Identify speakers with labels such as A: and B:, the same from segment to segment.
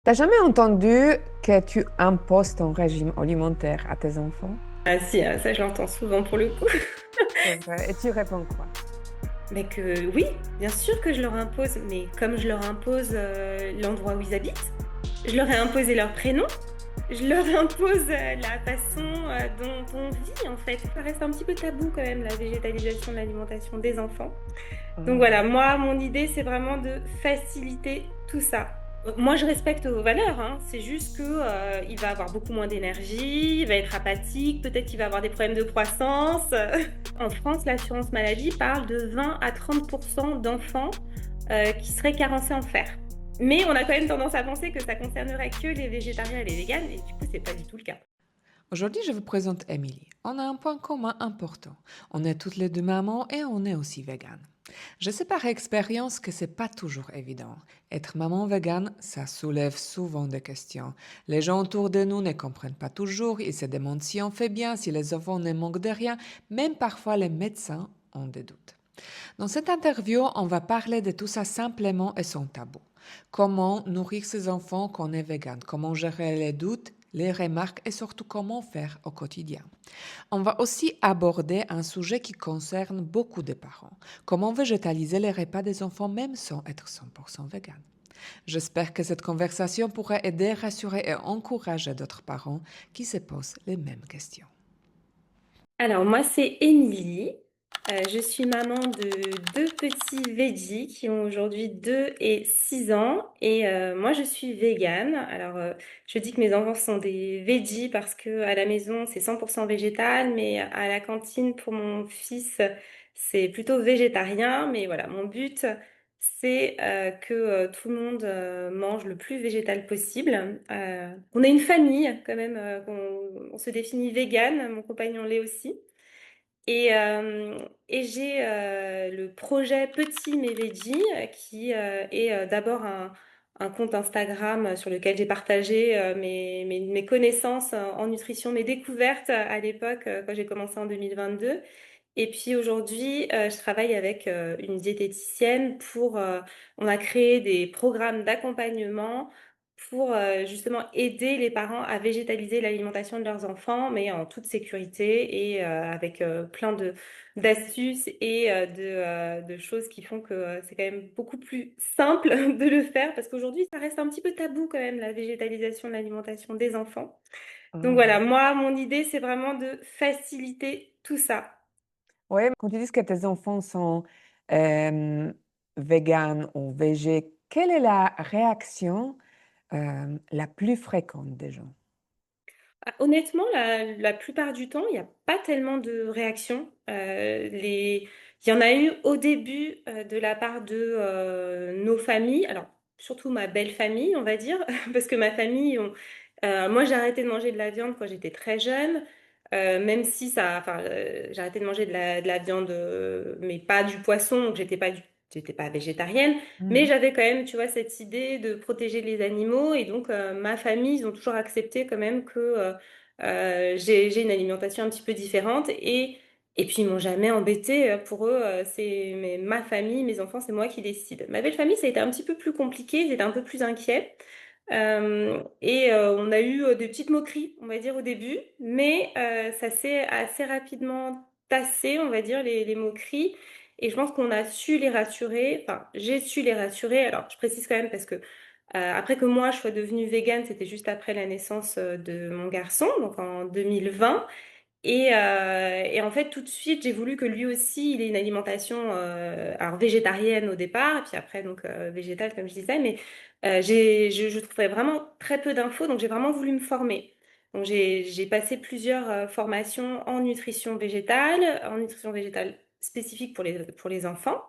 A: T'as jamais entendu que tu imposes ton régime alimentaire à tes enfants?
B: Ah si, ça je l'entends souvent pour le coup.
A: C'est vrai. Et tu réponds quoi?
B: Mais que oui, bien sûr que je leur impose, mais comme je leur impose l'endroit où ils habitent, je leur ai imposé leur prénom, je leur impose la façon dont on vit en fait. Ça reste un petit peu tabou quand même, la végétalisation de l'alimentation des enfants. Donc voilà,
A: Mhm.
B: moi, mon idée, c'est vraiment de faciliter tout ça. Moi, je respecte vos valeurs, hein. C'est juste que, il va avoir beaucoup moins d'énergie, il va être apathique, peut-être qu'il va avoir des problèmes de croissance. En France, l'assurance maladie parle de 20 à 30% d'enfants qui seraient carencés en fer. Mais on a quand même tendance à penser que ça concernerait que les végétariens et les véganes, et du coup, c'est pas du tout le cas.
A: Aujourd'hui, je vous présente Emily. On a un point commun important. On est toutes les deux mamans et on est aussi véganes. Je sais par expérience que c'est pas toujours évident. Être maman végane, ça soulève souvent des questions. Les gens autour de nous ne comprennent pas toujours, ils se demandent si on fait bien, si les enfants ne manquent de rien, même parfois les médecins ont des doutes. Dans cette interview, on va parler de tout ça simplement et sans tabou. Comment nourrir ses enfants quand on est vegan, comment gérer les doutes, les remarques et surtout comment faire au quotidien. On va aussi aborder un sujet qui concerne beaucoup de parents. Comment végétaliser les repas des enfants même sans être 100% vegan. J'espère que cette conversation pourrait aider, rassurer et encourager d'autres parents qui se posent les mêmes questions.
B: Alors, moi, c'est Émilie. Je suis maman de deux petits veggies qui ont aujourd'hui 2 et 6 ans. Et moi, je suis végane. Alors, je dis que mes enfants sont des veggies parce que à la maison, c'est 100% végétal, mais à la cantine, pour mon fils, c'est plutôt végétarien. Mais voilà, mon but, c'est que tout le monde mange le plus végétal possible. On est une famille quand même, on se définit végane, mon compagnon l'est aussi. Et, euh, et j'ai le projet Petit mais Veggie qui est d'abord un compte Instagram sur lequel j'ai partagé mes connaissances en nutrition, mes découvertes à l'époque quand j'ai commencé en 2022. Et puis aujourd'hui, je travaille avec une diététicienne on a créé des programmes d'accompagnement pour justement aider les parents à végétaliser l'alimentation de leurs enfants, mais en toute sécurité et avec plein de d'astuces et de choses qui font que c'est quand même beaucoup plus simple de le faire parce qu'aujourd'hui, ça reste un petit peu tabou quand même, la végétalisation de l'alimentation des enfants. Donc voilà,
A: Mhm.
B: moi, mon idée, c'est vraiment de faciliter tout ça.
A: Oui, quand tu dis que tes enfants sont euh, véganes ou végés, quelle est la réaction la plus fréquente des gens?
B: Ah, honnêtement, la plupart du temps, il n'y a pas tellement de réactions. Il y en a eu au début de la part de nos familles, alors surtout ma belle famille, on va dire, parce que ma famille, moi j'ai arrêté de manger de la viande quand j'étais très jeune, même si j'ai arrêté de manger de la viande, mais pas du poisson, donc j'étais pas végétarienne. Mais
A: Mhm.
B: j'avais quand même, tu vois, cette idée de protéger les animaux. Et donc, ma famille, ils ont toujours accepté quand même que j'ai une alimentation un petit peu différente. Et puis, ils m'ont jamais embêté. Pour eux, ma famille, mes enfants, c'est moi qui décide. Ma belle famille, ça a été un petit peu plus compliqué. Ils étaient un peu plus inquiets. On a eu des petites moqueries, on va dire, au début. Mais ça s'est assez rapidement tassé, on va dire, les moqueries. Et je pense qu'on a su les rassurer. Enfin, j'ai su les rassurer. Alors, je précise quand même parce que après que moi je sois devenue végane, c'était juste après la naissance de mon garçon, donc en 2020. Et en fait, tout de suite, j'ai voulu que lui aussi, il ait une alimentation alors végétarienne au départ, et puis après donc végétale comme je disais. Mais je trouvais vraiment très peu d'infos, donc j'ai vraiment voulu me former. Donc j'ai passé plusieurs formations en nutrition végétale spécifique pour les enfants.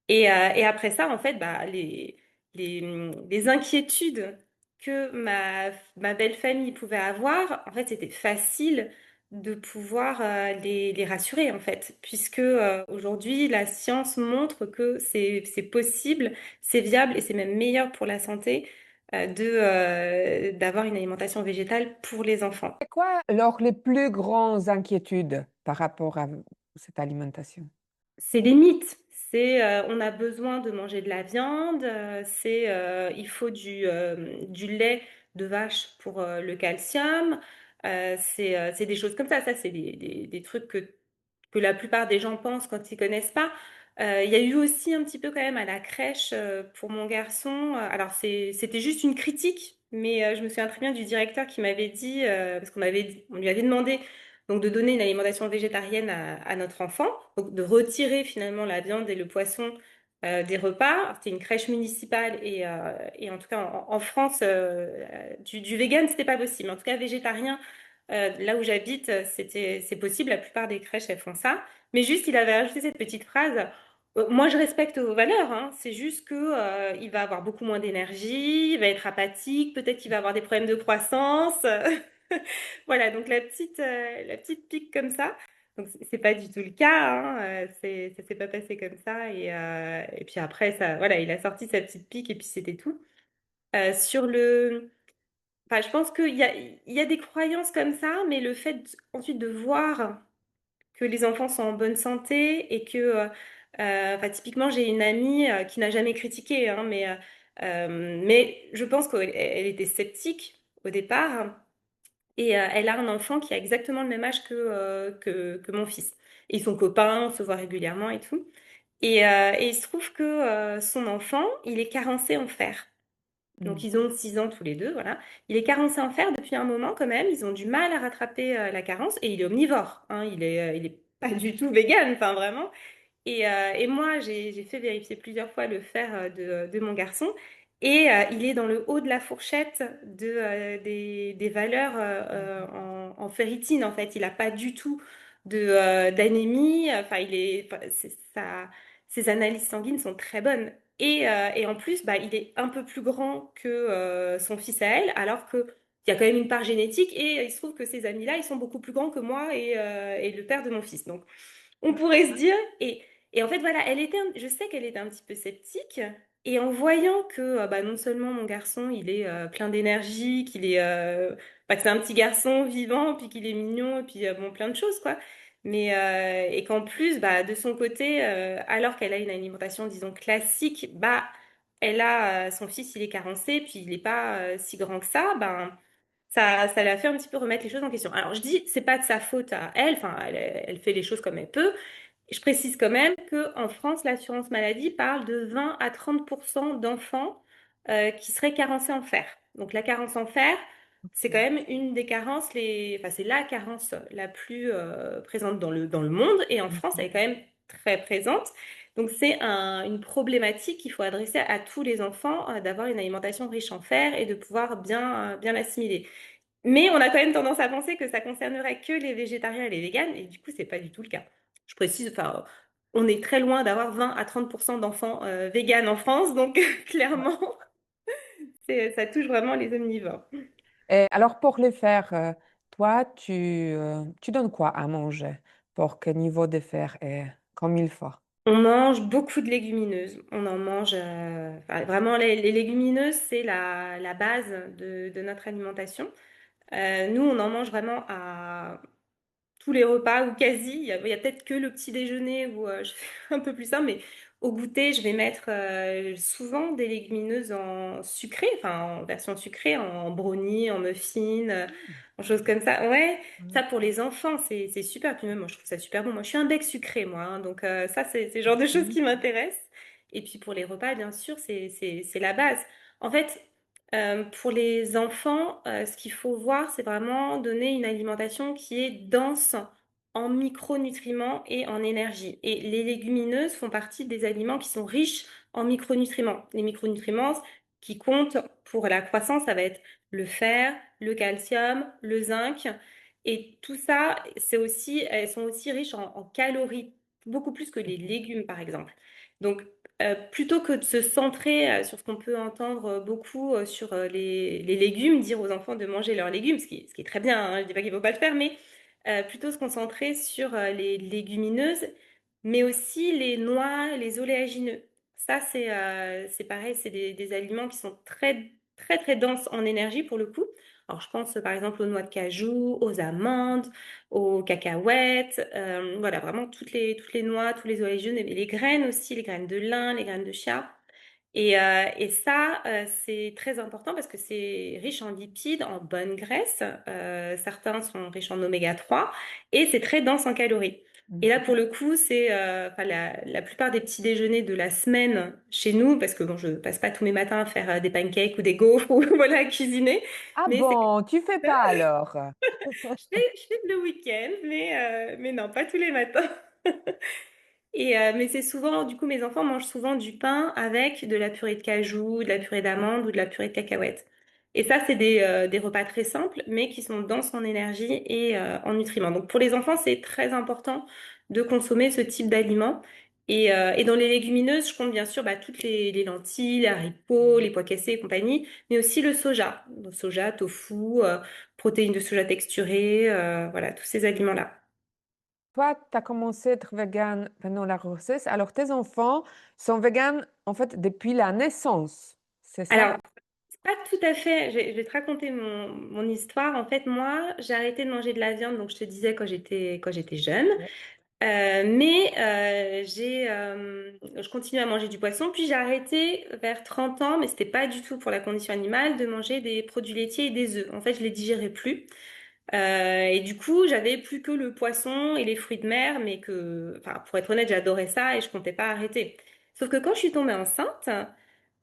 B: Et après ça, en fait, bah, les inquiétudes que ma belle famille pouvait avoir, en fait, c'était facile de pouvoir les rassurer, en fait, puisque aujourd'hui, la science montre que c'est possible, c'est viable et c'est même meilleur pour la santé d'avoir une alimentation végétale pour les enfants.
A: C'est quoi alors les plus grandes inquiétudes par rapport à cette alimentation?
B: C'est des mythes. On a besoin de manger de la viande, il faut du lait de vache pour le calcium. C'est des choses comme ça. Ça, c'est des trucs que la plupart des gens pensent quand ils connaissent pas. Il y a eu aussi un petit peu quand même à la crèche pour mon garçon. Alors c'était juste une critique, mais je me souviens très bien du directeur qui m'avait dit, parce on lui avait demandé donc de donner une alimentation végétarienne à notre enfant, donc de retirer finalement la viande et le poisson des repas. C'était une crèche municipale et en tout cas en France, du vegan, c'était pas possible. En tout cas, végétarien, là où j'habite, c'est possible. La plupart des crèches, elles font ça. Mais juste, il avait ajouté cette petite phrase. Moi, je respecte vos valeurs, hein. C'est juste que, il va avoir beaucoup moins d'énergie, il va être apathique, peut-être qu'il va avoir des problèmes de croissance. Voilà, donc la petite pique comme ça. Donc, c'est pas du tout le cas, hein. Ça s'est pas passé comme ça. Et puis après, ça, voilà, il a sorti sa petite pique et puis c'était tout. Euh, sur le, Enfin, je pense qu'il y a des croyances comme ça, mais le fait ensuite de voir que les enfants sont en bonne santé et enfin, typiquement, j'ai une amie qui n'a jamais critiqué, hein, mais je pense qu'elle était sceptique au départ et elle a un enfant qui a exactement le même âge que mon fils. Et ils sont copains, on se voit régulièrement et tout. Et il se trouve que son enfant, il est carencé en fer. Donc,
A: Mm.
B: ils ont 6 ans tous les deux, voilà. Il est carencé en fer depuis un moment quand même. Ils ont du mal à rattraper la carence et il est omnivore, hein. Il est pas du tout vegan, enfin vraiment. Et moi, j'ai fait vérifier plusieurs fois le fer de mon garçon et il est dans le haut de la fourchette des valeurs en ferritine, en fait. Il n'a pas du tout d'anémie. Enfin, ses analyses sanguines sont très bonnes. Et en plus, bah, il est un peu plus grand que son fils à elle, alors que il y a quand même une part génétique et il se trouve que ces amis-là, ils sont beaucoup plus grands que moi et le père de mon fils. Donc, on pourrait se dire, et en fait, voilà, je sais qu'elle était un petit peu sceptique, et en voyant que bah, non seulement mon garçon, il est plein d'énergie, bah, que c'est un petit garçon vivant, puis qu'il est mignon, et puis bon, plein de choses, quoi. Et qu'en plus, bah, de son côté, alors qu'elle a une alimentation, disons, classique, bah, son fils, il est carencé, puis il n'est pas si grand que ça, ben ça l'a fait un petit peu remettre les choses en question. Alors je dis, c'est pas de sa faute à elle, enfin elle fait les choses comme elle peut. Je précise quand même qu'en France, l'assurance maladie parle de 20 à 30% d'enfants qui seraient carencés en fer. Donc la carence en fer, c'est quand même une des carences, enfin c'est la carence la plus présente dans le monde et en France, elle est quand même très présente. Donc c'est une problématique qu'il faut adresser à tous les enfants, d'avoir une alimentation riche en fer et de pouvoir bien l'assimiler. Mais on a quand même tendance à penser que ça concernerait que les végétariens et les véganes, et du coup, c'est pas du tout le cas. Je précise, enfin, on est très loin d'avoir 20 à 30% d'enfants véganes en France, donc clairement, ça touche vraiment les omnivores.
A: Et alors, pour le faire, toi, tu donnes quoi à manger pour que le niveau de fer est comme il faut?
B: On mange beaucoup de légumineuses. On en mange enfin, vraiment les légumineuses, c'est la base de notre alimentation. Nous, on en mange vraiment à tous les repas ou quasi. Il y a peut-être que le petit déjeuner où je fais un peu plus simple, mais au goûter, je vais mettre souvent des légumineuses en sucré, enfin en version sucrée, en brownie, en muffin, en choses comme ça. Ouais, ça
A: Mm.
B: pour les enfants, c'est super. Puis même, moi, je trouve ça super bon. Moi, je suis un bec sucré, moi, hein, donc ça, c'est le genre de choses
A: Mm.
B: qui m'intéressent. Et puis pour les repas, bien sûr, c'est la base. En fait, pour les enfants, ce qu'il faut voir, c'est vraiment donner une alimentation qui est dense en micronutriments et en énergie. Et les légumineuses font partie des aliments qui sont riches en micronutriments. Les micronutriments qui comptent pour la croissance, ça va être le fer, le calcium, le zinc. Et tout ça, elles sont aussi riches en calories, beaucoup plus que les
A: Mhm.
B: légumes, par exemple. Donc, plutôt que de se centrer sur ce qu'on peut entendre beaucoup sur les légumes, dire aux enfants de manger leurs légumes, ce qui est très bien, hein, je ne dis pas qu'il ne faut pas le faire, mais plutôt se concentrer sur les légumineuses, mais aussi les noix, les oléagineux. Ça, c'est pareil, c'est des aliments qui sont très très très denses en énergie pour le coup. Alors je pense par exemple aux noix de cajou, aux amandes, aux cacahuètes, voilà vraiment toutes les noix, tous les oléagineux, et les graines aussi, les graines de lin, les graines de chia. Et ça, c'est très important parce que c'est riche en lipides, en bonnes graisses. Certains sont riches en oméga 3 et c'est très dense en calories. Et là, pour
A: Mhm.
B: le coup, c'est enfin, la plupart des petits déjeuners de la semaine chez nous, parce que bon, je passe pas tous mes matins à faire des pancakes ou des gaufres ou voilà, à cuisiner,
A: Ah
B: mais c'est
A: bon, tu fais pas alors?
B: je fais le week-end, mais non, pas tous les matins. Mais c'est souvent, du coup, mes enfants mangent souvent du pain avec de la purée de cajou, de la purée d'amande ou de la purée de cacahuètes. Et ça, c'est des repas très simples, mais qui sont denses en énergie et en nutriments. Donc pour les enfants, c'est très important de consommer ce type d'aliments. Et dans les légumineuses, je compte bien sûr bah, toutes les lentilles, les haricots, les pois cassés et compagnie, mais aussi le soja. Le soja, tofu, protéines de soja texturées, voilà, tous ces aliments-là.
A: Toi, tu as commencé à être vegan pendant la grossesse. Alors, tes enfants sont vegan en fait depuis la naissance, c'est ça?
B: Alors, pas tout à fait. Je vais te raconter mon histoire. En fait, moi, j'ai arrêté de manger de la viande, donc je te disais quand j'étais jeune.
A: Ouais.
B: Je continue à manger du poisson. Puis j'ai arrêté vers 30 ans, mais c'était pas du tout pour la condition animale, de manger des produits laitiers et des œufs. En fait, je les digérais plus. Et du coup, j'avais plus que le poisson et les fruits de mer, enfin, pour être honnête, j'adorais ça et je comptais pas arrêter. Sauf que quand je suis tombée enceinte,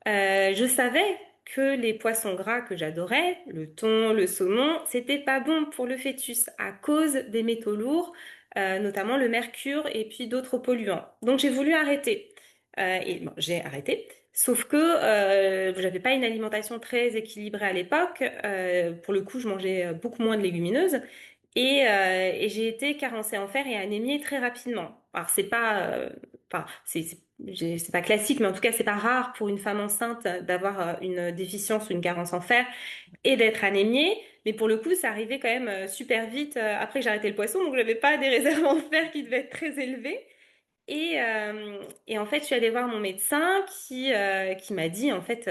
B: je savais que les poissons gras que j'adorais, le thon, le saumon, c'était pas bon pour le fœtus à cause des métaux lourds, notamment le mercure et puis d'autres polluants. Donc j'ai voulu arrêter. Et bon, j'ai arrêté. Sauf que j'avais pas une alimentation très équilibrée à l'époque. Pour le coup, je mangeais beaucoup moins de légumineuses. Et j'ai été carencée en fer et anémiée très rapidement. Alors c'est pas, enfin c'est pas classique, mais en tout cas c'est pas rare pour une femme enceinte d'avoir une déficience ou une carence en fer et d'être anémiée. Mais pour le coup, ça arrivait quand même super vite après que j'ai arrêté le poisson, donc j'avais pas des réserves en fer qui devaient être très élevées. Et en fait, je suis allée voir mon médecin qui m'a dit, en fait,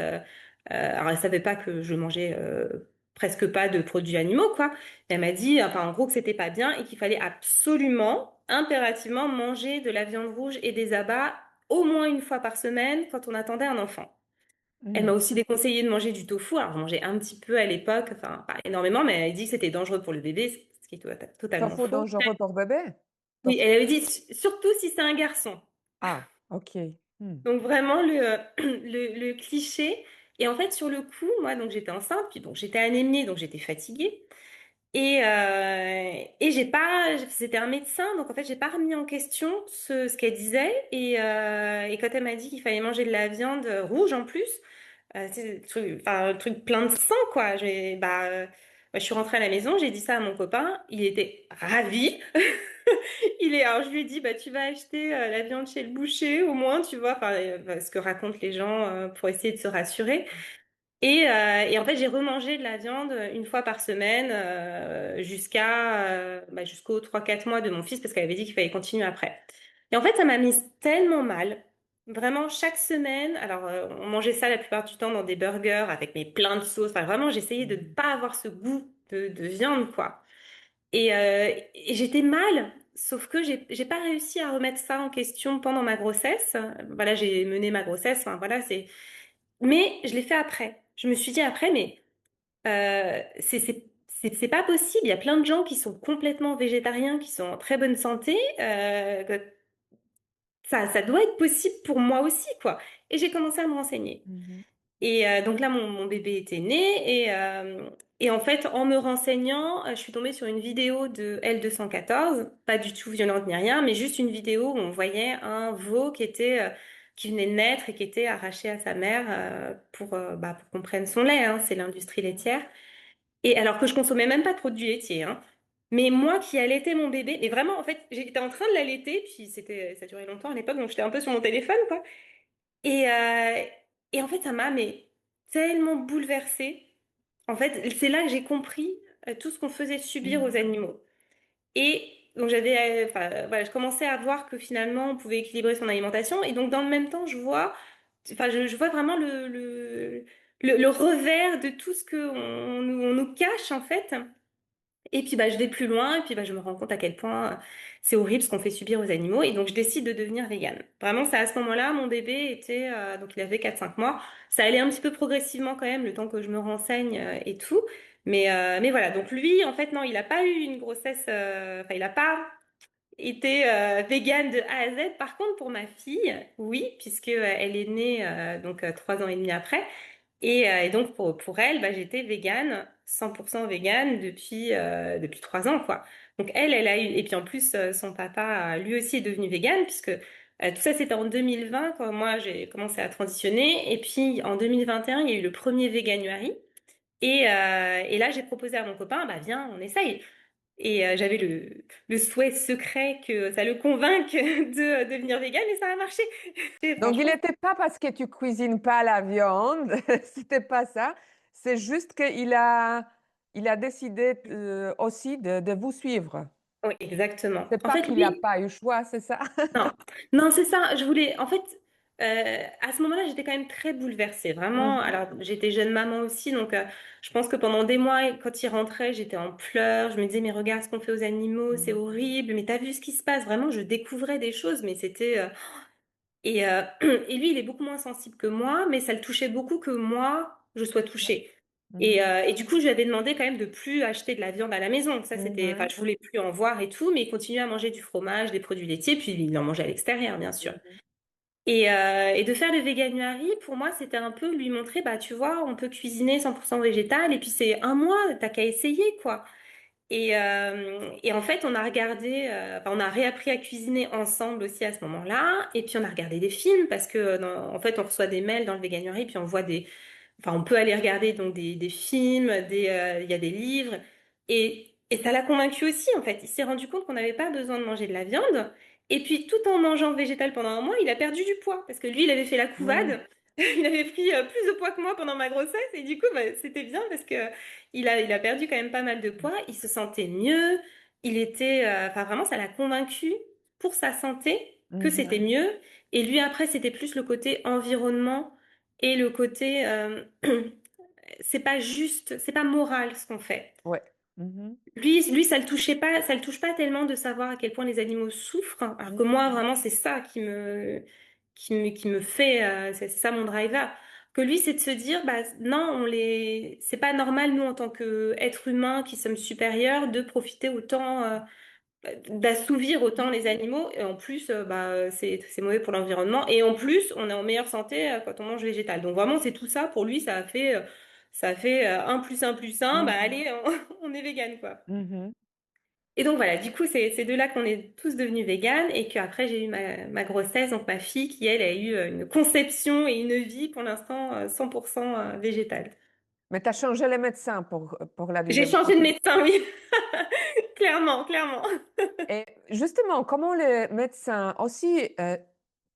B: alors elle savait pas que je mangeais presque pas de produits animaux, quoi. Elle m'a dit, enfin, en gros, que c'était pas bien et qu'il fallait absolument, impérativement manger de la viande rouge et des abats au moins une fois par semaine quand on attendait un enfant. Elle m'a
A: Hmm.
B: aussi déconseillé de manger du tofu. Alors, j'en mangeais un petit peu à l'époque, enfin, pas énormément, mais elle a dit que c'était dangereux pour le bébé, ce qui est totalement
A: Tofu
B: faux.
A: dangereux pour bébé?
B: Oui,
A: Tofu.
B: elle avait dit surtout si c'est un garçon.
A: Ah, ok. Hmm.
B: Donc vraiment le cliché. Et en fait, sur le coup, moi, donc j'étais enceinte, puis bon, j'étais anémiée, donc j'étais fatiguée. Et j'ai pas, c'était un médecin, donc en fait, j'ai pas remis en question ce qu'elle disait. Et quand elle m'a dit qu'il fallait manger de la viande rouge en plus, c'est enfin, le truc plein de sang, quoi. Je suis rentrée à la maison, j'ai dit ça à mon copain, il était ravi. Alors je lui ai dit, bah, tu vas acheter la viande chez le boucher, au moins, tu vois, enfin, ce que racontent les gens pour essayer de se rassurer. Et en fait, j'ai remangé de la viande une fois par semaine jusqu'aux 3 4 mois de mon fils parce qu'elle avait dit qu'il fallait continuer après. Et en fait, ça m'a mise tellement mal. Vraiment, chaque semaine, alors on mangeait ça la plupart du temps dans des burgers avec mes plein de sauces. Enfin, vraiment, j'essayais de ne pas avoir ce goût de viande, quoi. Et j'étais mal, sauf que j'ai pas réussi à remettre ça en question pendant ma grossesse. Voilà, j'ai mené ma grossesse. Enfin, voilà, mais je l'ai fait après. Je me suis dit après, mais c'est pas possible. Il y a plein de gens qui sont complètement végétariens, qui sont en très bonne santé. Ça doit être possible pour moi aussi, quoi. Et j'ai commencé à me renseigner.
A: Mhm.
B: Et donc là, mon bébé était né. Et en fait, en me renseignant, je suis tombée sur une vidéo de L214, pas du tout violente ni rien, mais juste une vidéo où on voyait un veau qui venait de naître et qui était arraché à sa mère pour qu'on prenne son lait. Hein, c'est l'industrie laitière. Et alors que je consommais même pas de produits laitiers. Hein. Mais moi qui allaitais mon bébé, mais vraiment, en fait, j'étais en train de l'allaiter, puis ça durait longtemps à l'époque, donc j'étais un peu sur mon téléphone, quoi. Et, euh, et en fait, ça m'a mais tellement bouleversée. En fait, c'est là que j'ai compris tout ce qu'on faisait subir aux
A: Mhm.
B: animaux. Et donc enfin, voilà, je commençais à voir que finalement, on pouvait équilibrer son alimentation. Et donc, dans le même temps, je vois vraiment le revers de tout ce que on nous cache en fait. Et puis bah, je vais plus loin, et puis bah, je me rends compte à quel point c'est horrible ce qu'on fait subir aux animaux, et donc je décide de devenir végane. Vraiment, c'est à ce moment-là, mon bébé était, donc il avait 4 5 mois. Ça allait un petit peu progressivement quand même, le temps que je me renseigne et tout. Mais voilà, donc lui, en fait, non, il n'a pas eu une grossesse, enfin, il n'a pas été végane de A à Z. Par contre, pour ma fille, oui, puisque elle est née donc 3 ans et demi après. Et donc pour elle, bah, j'étais végane, 100% végane depuis 3 ans, quoi. Donc elle a eu, et puis en plus, son papa, lui aussi est devenu végane, puisque tout ça c'était en 2020, quand moi j'ai commencé à transitionner. Et puis en 2021, il y a eu le premier Veganuary. Et là, j'ai proposé à mon copain, bah viens, on essaye. Et j'avais le souhait secret que ça le convainque de devenir végane, et ça a marché. Et
A: Donc, il
B: franchement,
A: n'était pas parce que tu cuisines pas la viande, c'était pas ça. C'est juste il a décidé aussi de vous suivre.
B: oui, exactement.
A: C'est
B: En
A: pas
B: fait,
A: qu'il n'a
B: lui,
A: pas eu le choix, c'est ça?
B: non, non, c'est ça. Je voulais, en fait, à ce moment-là, j'étais quand même très bouleversée, vraiment.
A: Mhm,
B: Alors, j'étais jeune maman aussi, donc je pense que pendant des mois, quand il rentrait, j'étais en pleurs. Je me disais, mais regarde ce qu'on fait aux animaux, c'est
A: mhm,
B: horrible. Mais t'as vu ce qui se passe? Vraiment, je découvrais des choses, mais c'était et lui, il est beaucoup moins sensible que moi, mais ça le touchait beaucoup que moi, je sois touchée.
A: mhm,
B: Et du coup, je lui avais demandé quand même de plus acheter de la viande à la maison. Ça, c'était, enfin,
A: mhm,
B: je voulais plus en voir et tout, mais il continuait à manger du fromage, des produits laitiers, puis il en mangeait à l'extérieur, bien sûr.
A: mhm,
B: Et de faire le Veganuary, pour moi, c'était un peu lui montrer, bah, tu vois, on peut cuisiner 100% végétal, et puis c'est un mois, t'as qu'à essayer, quoi. Et en fait, on a regardé, enfin, on a réappris à cuisiner ensemble aussi à ce moment-là. Et puis, on a regardé des films parce que, en fait, on reçoit des mails dans le Veganuary, puis on voit enfin, on peut aller regarder donc des films, il y a des livres. Et ça l'a convaincu aussi, en fait. Il s'est rendu compte qu'on n'avait pas besoin de manger de la viande. Et puis, tout en mangeant végétal pendant un mois, il a perdu du poids parce que lui, il avait fait la
A: mhm,
B: couvade. Il avait pris plus de poids que moi pendant ma grossesse. Et du coup, bah, c'était bien parce que il a perdu quand même pas mal de poids. Il se sentait mieux. Il était, enfin, vraiment, ça l'a convaincu pour sa santé que c'était
A: mhm.
B: mieux. Et lui, après, c'était plus le côté environnement et le côté, c'est pas juste, c'est pas moral ce qu'on fait.
A: Ouais. Mhm,
B: Lui, ça le touchait pas, ça le touche pas tellement de savoir à quel point les animaux souffrent, hein. Alors que moi,
A: mhm,
B: vraiment, c'est ça qui me fait, c'est ça mon driver. Que lui, c'est de se dire, bah non, c'est pas normal nous en tant qu'êtres humains qui sommes supérieurs de profiter autant, d'assouvir autant les
A: mhm,
B: animaux. Et en plus, bah c'est mauvais pour l'environnement. Et en plus, on est en meilleure santé quand on mange végétal. Donc vraiment, c'est tout ça pour lui, ça a fait 1 plus 1 plus 1, bah
A: mhm,
B: allez, on est vegan quoi.
A: mhm.
B: Et donc voilà, du coup, c'est de là qu'on est tous devenus véganes et qu'après j'ai eu ma grossesse, donc ma fille qui, elle, a eu une conception et une vie pour l'instant 100% végétale.
A: Mais tu as changé les médecins pour la
B: J'ai
A: deuxième
B: changé de
A: grossesse.
B: médecin, oui. Clairement, clairement.
A: Et justement, comment les médecins, aussi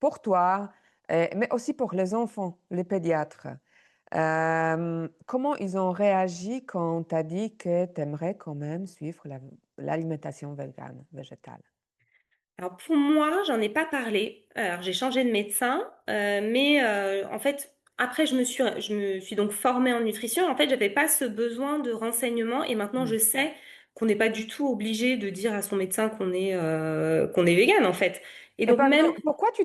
A: pour toi, mais aussi pour les enfants, les pédiatres, comment ils ont réagi quand tu as dit que tu aimerais quand même suivre l'alimentation végane, végétale?
B: Alors pour moi, j'en ai pas parlé. Alors j'ai changé de médecin, mais en fait, après je me suis donc formée en nutrition. En fait, j'avais pas ce besoin de renseignement et maintenant je
A: Mm.
B: sais qu'on n'est pas du tout obligé de dire à son médecin qu'on est végane en fait. Et
A: Et
B: donc même
A: pardon, pourquoi tu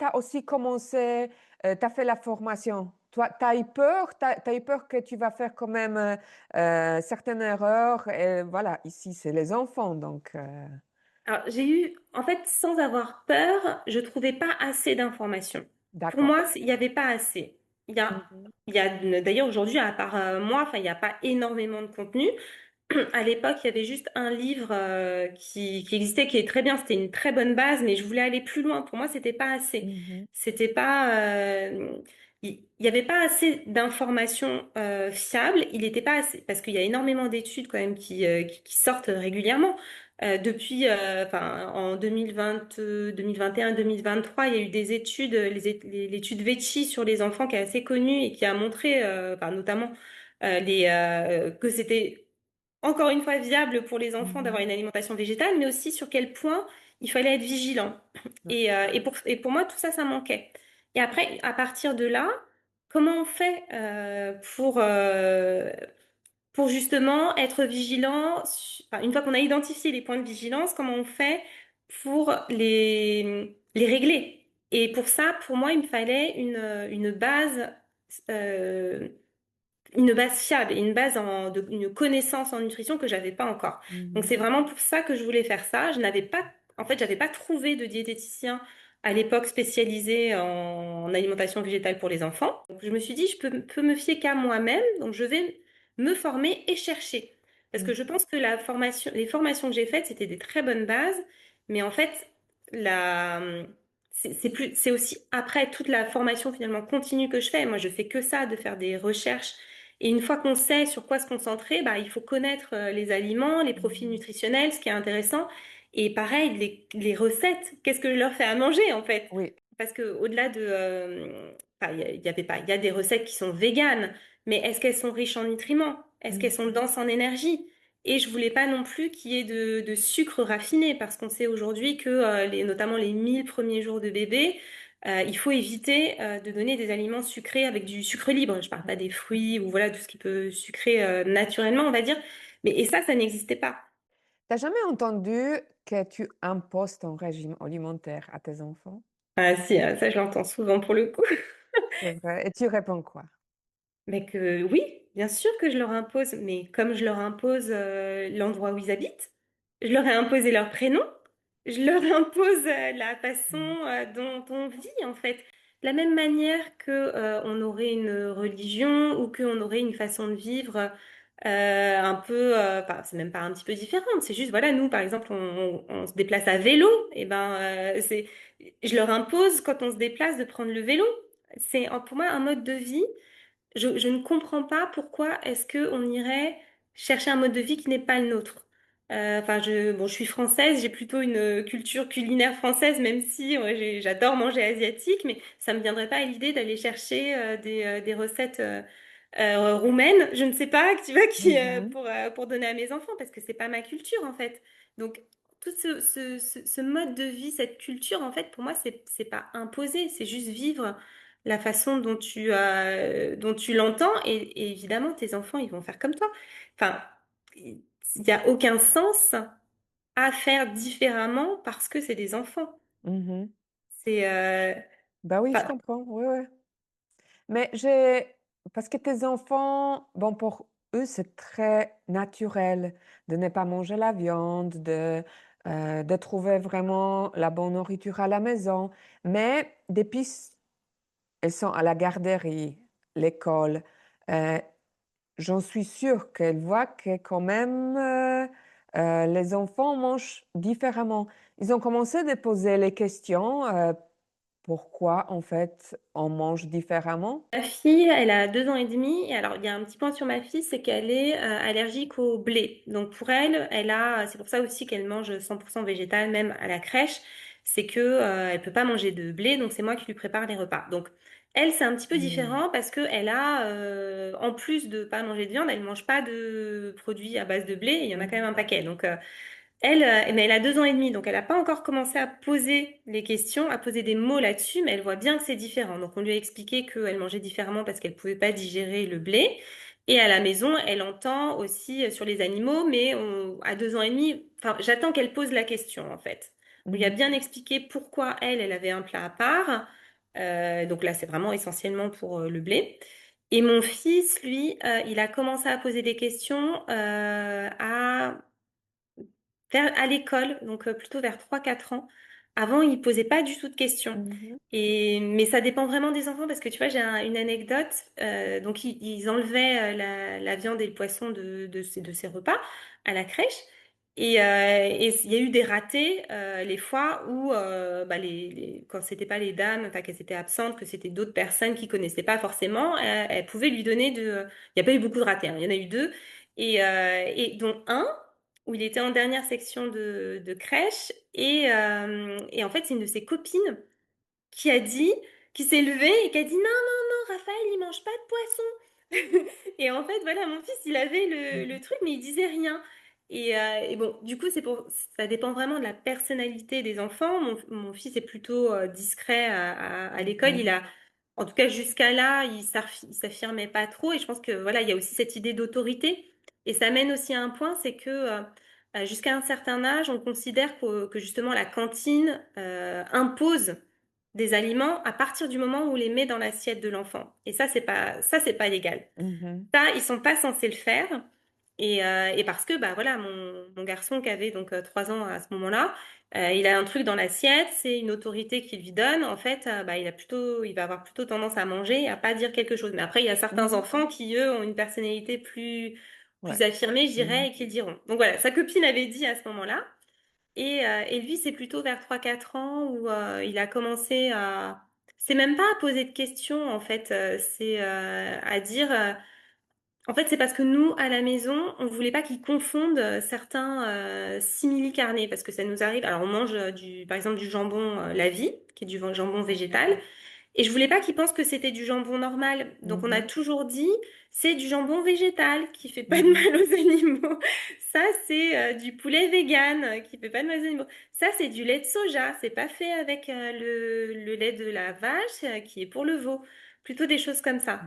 A: as aussi commencé, tu as fait la formation? Toi, tu as eu peur, t'as eu peur que tu vas faire quand même certaines erreurs. Et voilà, ici, c'est les enfants, donc
B: alors, j'ai eu, en fait, sans avoir peur, je trouvais pas assez d'informations. Pour
A: d'accord.
B: moi, il n'y avait pas assez.
A: Mhm,
B: Il y a d'ailleurs aujourd'hui, à part moi, enfin, il n'y a pas énormément de contenu. À l'époque, il y avait juste un livre qui existait, qui est très bien. C'était une très bonne base, mais je voulais aller plus loin. Pour moi, c'était pas assez.
A: mhm,
B: C'était pas. Il n'y avait pas assez d'informations fiables. Il n'était pas assez parce qu'il y a énormément d'études quand même qui sortent régulièrement. Depuis, enfin, en 2020, 2021, 2023, il y a eu des études, l'étude Vecchi sur les enfants qui est assez connue et qui a montré, enfin, notamment que c'était encore une fois viable pour les enfants d'avoir
A: mhm,
B: une alimentation végétale, mais aussi sur quel point il fallait être vigilant. Et pour moi, tout ça, ça manquait. Et après, à partir de là, comment on fait pour justement être vigilant, enfin, une fois qu'on a identifié les points de vigilance, comment on fait pour les régler? Et pour ça, pour moi, il me fallait euh, une base fiable et une base une connaissance en nutrition que j'avais pas encore. Donc
A: Mhm.
B: c'est vraiment pour ça que je voulais faire ça. Je n'avais pas, en fait, j'avais pas trouvé de diététicien à l'époque spécialisé en alimentation végétale pour les enfants. Donc je me suis dit, peux me fier qu'à moi-même, donc je vais me former et chercher. Parce que je
A: Mhm.
B: pense que les formations que j'ai faites, c'était des très bonnes bases, mais en fait, la, c'est aussi après toute la formation finalement continue que je fais. Moi, je fais que ça, de faire des recherches et une fois qu'on sait sur quoi se concentrer, bah, il faut connaître les aliments, les profils
A: Mhm.
B: nutritionnels, ce qui est intéressant. Et pareil, les recettes, qu'est-ce que je leur fais à manger en fait?
A: Oui.
B: Parce que au-delà de, enfin, il y avait pas, il y a des recettes qui sont véganes, mais est-ce qu'elles sont riches en nutriments? Est-ce qu'elles sont
A: Mhm.
B: denses en énergie? Et je voulais pas non plus qu'il y ait de sucre raffiné, parce qu'on sait aujourd'hui que notamment les 1000 premiers jours de bébé, il faut éviter de donner des aliments sucrés avec du sucre libre. Je parle pas des fruits ou voilà tout ce qui peut sucrer naturellement, on va dire. Mais et ça n'existait pas.
A: T'as jamais entendu que tu imposes ton régime alimentaire à tes enfants?
B: Ah si, ça je l'entends souvent pour le coup.
A: C'est vrai. Et tu réponds quoi?
B: Mais que oui, bien sûr que je leur impose, mais comme je leur impose l'endroit où ils habitent, je leur ai imposé leur prénom, je leur impose la façon
A: Mhm.
B: dont on vit en fait. De la même manière que on aurait une religion ou qu'on aurait une façon de vivre un peu, enfin, c'est même pas un petit peu différente, c'est juste voilà, nous par exemple on se déplace à vélo, et ben je leur impose quand on se déplace de prendre le vélo. C'est pour moi un mode de vie. Je ne comprends pas pourquoi est-ce que on irait chercher un mode de vie qui n'est pas le nôtre. Enfin, bon, je suis française, j'ai plutôt une culture culinaire française, même si ouais, j'adore manger asiatique, mais ça me viendrait pas à l'idée d'aller chercher des recettes roumaines, je ne sais pas, tu vois,
A: Mhm.
B: pour donner à mes enfants, parce que c'est pas ma culture en fait. Donc, tout ce mode de vie, cette culture, en fait, pour moi, c'est pas imposé, c'est juste vivre la façon dont tu l'entends et évidemment tes enfants ils vont faire comme toi. Enfin, il n'y a aucun sens à faire différemment parce que c'est des enfants.
A: Mhm.
B: C'est
A: Bah oui, je
B: enfin,
A: comprends. Oui, oui. Mais j'ai... Parce que tes enfants, bon, pour eux, c'est très naturel de ne pas manger la viande, de trouver vraiment la bonne nourriture à la maison. Mais depuis, elles sont à la garderie, l'école, euh, j'en suis sûre qu'elles voient que quand même, les enfants mangent différemment. Ils ont commencé de poser les questions, pourquoi en fait on mange différemment.
B: ma fille, elle a 2 ans et demi. Et alors, il y a un petit point sur ma fille, c'est qu'elle est allergique au blé. Donc, pour elle, c'est pour ça aussi qu'elle mange 100% végétal, même à la crèche. C'est que elle peut pas manger de blé, donc c'est moi qui lui prépare les repas. Donc, elle, c'est un petit peu
A: Mm.
B: différent parce que elle a, en plus de pas manger de viande, elle mange pas de produits à base de blé. Et il y en a quand même
A: Mhm.
B: un paquet. Donc, mais elle a 2 ans et demi, donc elle n'a pas encore commencé à poser les questions, à poser des mots là-dessus, mais elle voit bien que c'est différent. Donc on lui a expliqué qu'elle mangeait différemment parce qu'elle pouvait pas digérer le blé. Et à la maison, elle entend aussi sur les animaux, mais à 2 ans et demi, enfin, j'attends qu'elle pose la question en fait. On lui a
A: Mhm.
B: bien expliqué pourquoi elle avait un plat à part. Donc là, c'est vraiment essentiellement pour le blé. Et mon fils, lui, il a commencé à poser des questions à l'école, donc plutôt vers 3 4 ans. Avant, il posait pas du tout de questions.
A: Mhm.
B: Mais ça dépend vraiment des enfants parce que tu vois, une anecdote. Donc, ils enlevaient la viande et le poisson de ces repas à la crèche. Et il y a eu des ratés les fois où, bah, quand c'était pas les dames, enfin, qu'elles étaient absentes, que c'était d'autres personnes qui connaissaient pas forcément, elles pouvaient lui donner de. Il n'y a pas eu beaucoup de ratés, hein, il y en a eu deux. Et dont un où il était en dernière section de crèche et en fait c'est une de ses copines qui a dit, qui s'est levée et qui a dit non, non, non, Raphaël il mange pas de poisson. Et en fait voilà mon fils il avait le
A: Mhm.
B: truc mais il disait rien. Et bon du coup ça dépend vraiment de la personnalité des enfants. Mon fils est plutôt discret à l'école.
A: Mhm.
B: En tout cas, jusqu'à là, il s'affirmait pas trop. Et je pense que voilà, il y a aussi cette idée d'autorité. Et ça mène aussi à un point, c'est que jusqu'à un certain âge, on considère que justement la cantine impose des aliments à partir du moment où on les met dans l'assiette de l'enfant. Et ça, c'est pas légal.
A: Mhm.
B: Ça, ils sont pas censés le faire. Et parce que bah voilà, mon garçon qui avait donc 3 ans à ce moment-là, il a un truc dans l'assiette, c'est une autorité qu'il lui donne. En fait, bah il va avoir plutôt tendance à manger et à pas dire quelque chose. Mais après, il y a certains
A: Mhm.
B: enfants qui eux ont une personnalité
A: Ouais.
B: plus affirmée, je dirais,
A: Mhm.
B: et qui le diront. Donc voilà, sa copine avait dit à ce moment-là. Et lui, c'est plutôt vers 3 4 ans où il a commencé à. C'est même pas à poser de questions, en fait. C'est à dire. En fait, c'est parce que nous, à la maison, on voulait pas qu'ils confondent certains simili-carnés, parce que ça nous arrive. Alors, on mange par exemple, du jambon la vie, qui est du jambon végétal, et je voulais pas qu'ils pensent que c'était du jambon normal. Donc, on a
A: Mhm.
B: toujours dit, c'est du jambon végétal qui fait pas de
A: Mhm.
B: mal aux animaux. Ça, c'est du poulet vegan qui fait pas de mal aux animaux. Ça, c'est du lait de soja. C'est pas fait avec le lait de la vache qui est pour le veau. Plutôt des choses comme ça.